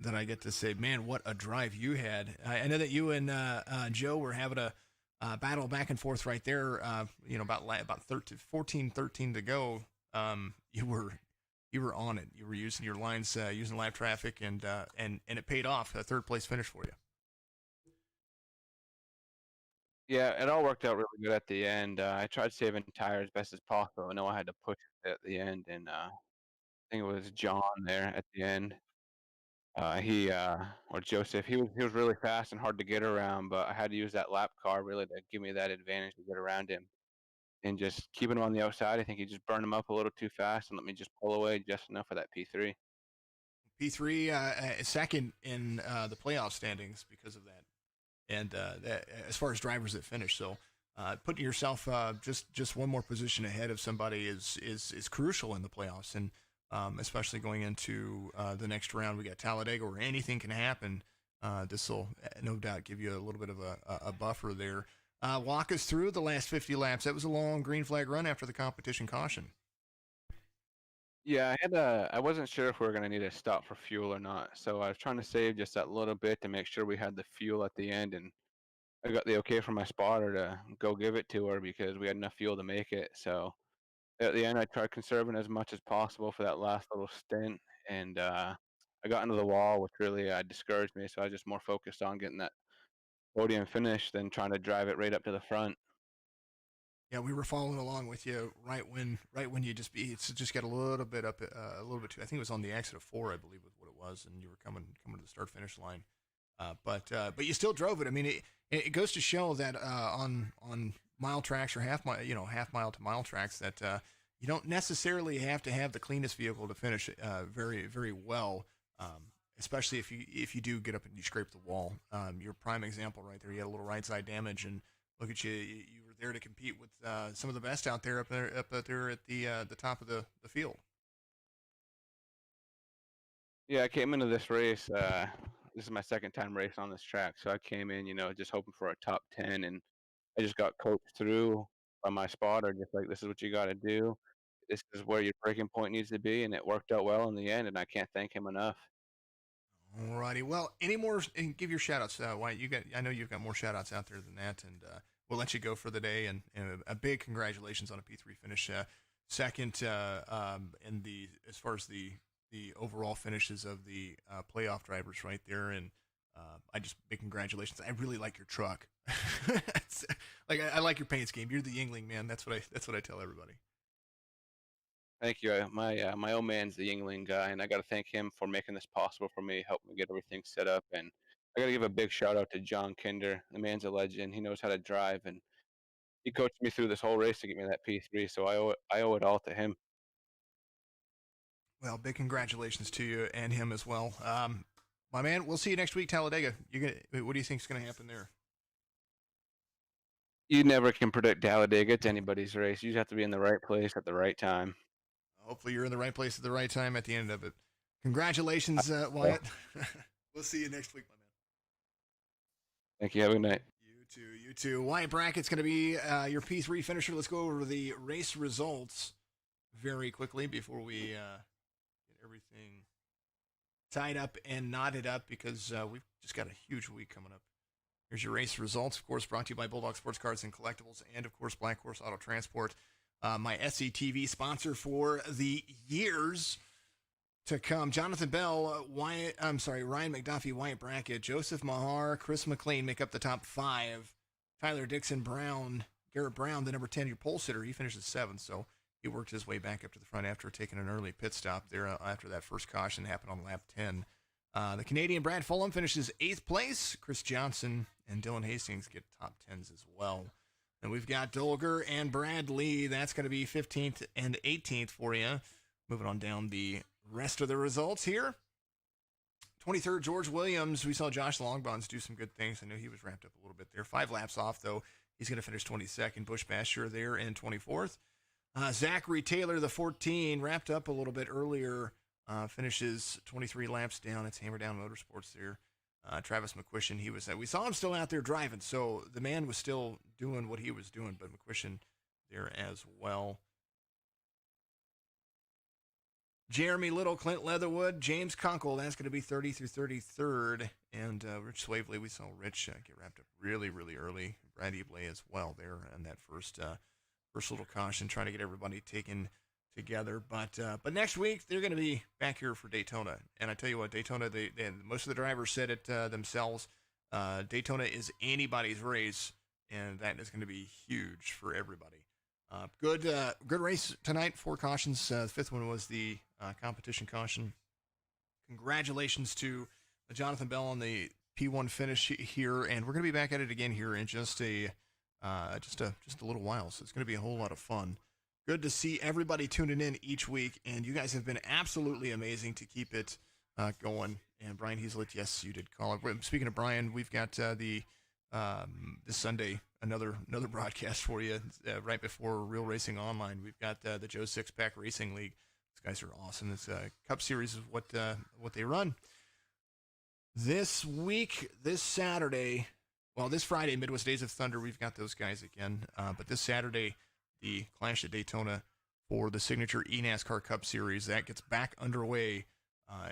that I get to say, man, what a drive you had. I know that you and Joe were having a battle back and forth right there. About 13 to go. You were on it. You were using your lines, using lap traffic, and it paid off. A third place finish for you. Yeah, it all worked out really good at the end. I tried saving tires as best as possible. I know I had to push it at the end, and I think it was John there at the end. Or Joseph, he was really fast and hard to get around, but I had to use that lap car really to give me that advantage to get around him. And just keeping him on the outside, I think he just burned him up a little too fast and let me just pull away just enough for that P3. P3 second in the playoff standings because of that, and as far as drivers that finished. So putting yourself just one more position ahead of somebody is crucial in the playoffs, and especially going into the next round. We got Talladega, where anything can happen. This will no doubt give you a little bit of a buffer there. Walk us through the last 50 laps. That was a long green flag run after the competition caution. Yeah, I wasn't sure if we were gonna need to stop for fuel or not, so I was trying to save just that little bit to make sure we had the fuel at the end, and I got the okay from my spotter to go give it to her because we had enough fuel to make it. So at the end, I tried conserving as much as possible for that last little stint, and I got into the wall, which really discouraged me. So I was just more focused on getting that podium finish than trying to drive it right up to the front. Yeah, we were following along with you right when you just got a little bit up a little bit too. I think it was on the exit of 4, I believe, was what it was, and you were coming to the start finish line. But you still drove it. I mean, it goes to show that on mile tracks or half mile to mile tracks that you don't necessarily have to have the cleanest vehicle to finish very very well. Especially if you do get up and you scrape the wall. Your prime example right there. You had a little right side damage, and look at you. You were there to compete with some of the best out there up there at the top of the field. Yeah, I came into this race. This is my second time racing on this track, so I came in, just hoping for a top 10, and I just got coached through by my spotter, just like this is what you got to do. This is where your breaking point needs to be, and it worked out well in the end, and I can't thank him enough. Alrighty. Well, any more? And give your shout outs. Wyatt, I know you've got more shout outs out there than that, and we'll let you go for the day. And a big congratulations on a P3 finish. Second, in the as far as the overall finishes of the playoff drivers right there, and big congratulations. I really like your truck. I like your paint scheme. You're the Yingling man. That's what I tell everybody. Thank you. My old man's the Yingling guy, and I got to thank him for making this possible for me, helping me get everything set up. And I got to give a big shout out to John Kinder. The man's a legend. He knows how to drive, and he coached me through this whole race to get me that P3. So I owe it all to him. Well, big congratulations to you and him as well. My man, we'll see you next week, Talladega. What do you think is going to happen there? You never can predict Talladega. It's anybody's race. You just have to be in the right place at the right time. Hopefully you're in the right place at the right time at the end of it. Congratulations, Wyatt. We'll see you next week, my man. Thank you. Have a good night. You too. Wyatt Brackett's going to be your P3 finisher. Let's go over the race results very quickly before we get everything tied up and knotted up, because we've just got a huge week coming up. Here's your race results, of course, brought to you by Bulldog Sports Cars and Collectibles, and, of course, Black Horse Auto Transport. My SCTV sponsor for the years to come. Jonathan Bell, Ryan McDuffie, Wyatt Brackett, Joseph Mahar, Chris McLean make up the top 5. Tyler Dixon Brown, Garrett Brown, the number 10, your pole sitter, he finishes 7th, so he worked his way back up to the front after taking an early pit stop there after that first caution happened on lap 10. The Canadian Brad Fulham finishes 8th place. Chris Johnson and Dylan Hastings get top 10s as well. And we've got Dolger and Brad Lee. That's going to be 15th and 18th for you. Moving on down the rest of the results here. 23rd, George Williams. We saw Josh Longbonds do some good things. I know he was ramped up a little bit there. 5 laps off, though. He's going to finish 22nd. Bush Basher there in 24th. Zachary Taylor, the 14, wrapped up a little bit earlier. Finishes 23 laps down. It's Hammer Down Motorsports there. Travis McQuistion, we saw him still out there driving, so the man was still doing what he was doing, but McQuistion there as well. Jeremy Little, Clint Leatherwood, James Conkle, that's going to be 30 through 33rd, and Rich Swavely, we saw Rich get wrapped up really, really early. Brad Eblay as well there on that first little caution, trying to get everybody taken together, but next week they're going to be back here for Daytona, and I tell you what, Daytona, most of the drivers said it themselves. Daytona is anybody's race, and that is going to be huge for everybody. Good race tonight. 4 cautions. The 5th one was the competition caution. Congratulations to Jonathan Bell on the P1 finish here, and we're going to be back at it again here in just a little while. So it's going to be a whole lot of fun. Good to see everybody tuning in each week, and you guys have been absolutely amazing to keep it going. And Brian Heaslett, yes, you did call it. Speaking of Brian, we've got the this Sunday, another broadcast for you right before Real Racing Online. We've got the Joe Sixpack Racing League. These guys are awesome. This Cup Series is what they run. This week, this Saturday, well, this Friday, Midwest Days of Thunder, we've got those guys again. But this Saturday, the Clash at Daytona for the signature eNASCAR Cup Series, that gets back underway.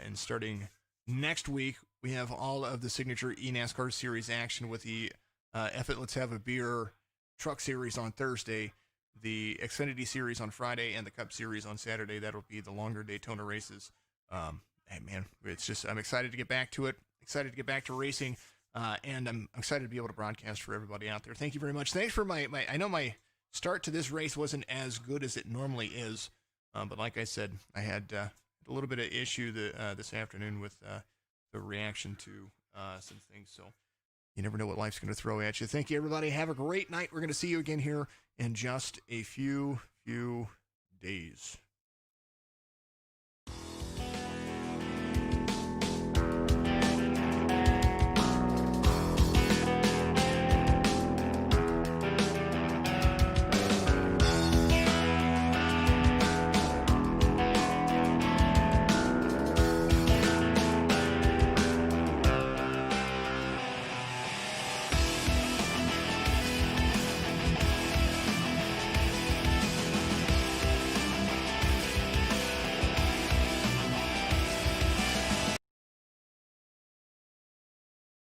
And starting next week, we have all of the signature eNASCAR Series action with the F-It Let's Have a Beer Truck Series on Thursday, the Xfinity Series on Friday, and the Cup Series on Saturday. That'll be the longer Daytona races. Hey, man, it's just, I'm excited to get back to it, excited to get back to racing, and I'm excited to be able to broadcast for everybody out there. Thank you very much. Thanks for my I know my start to this race wasn't as good as it normally is, but like I said, I had a little bit of issue this afternoon with the reaction to some things, so you never know what life's going to throw at you. Thank you, everybody. Have a great night. We're going to see you again here in just a few days.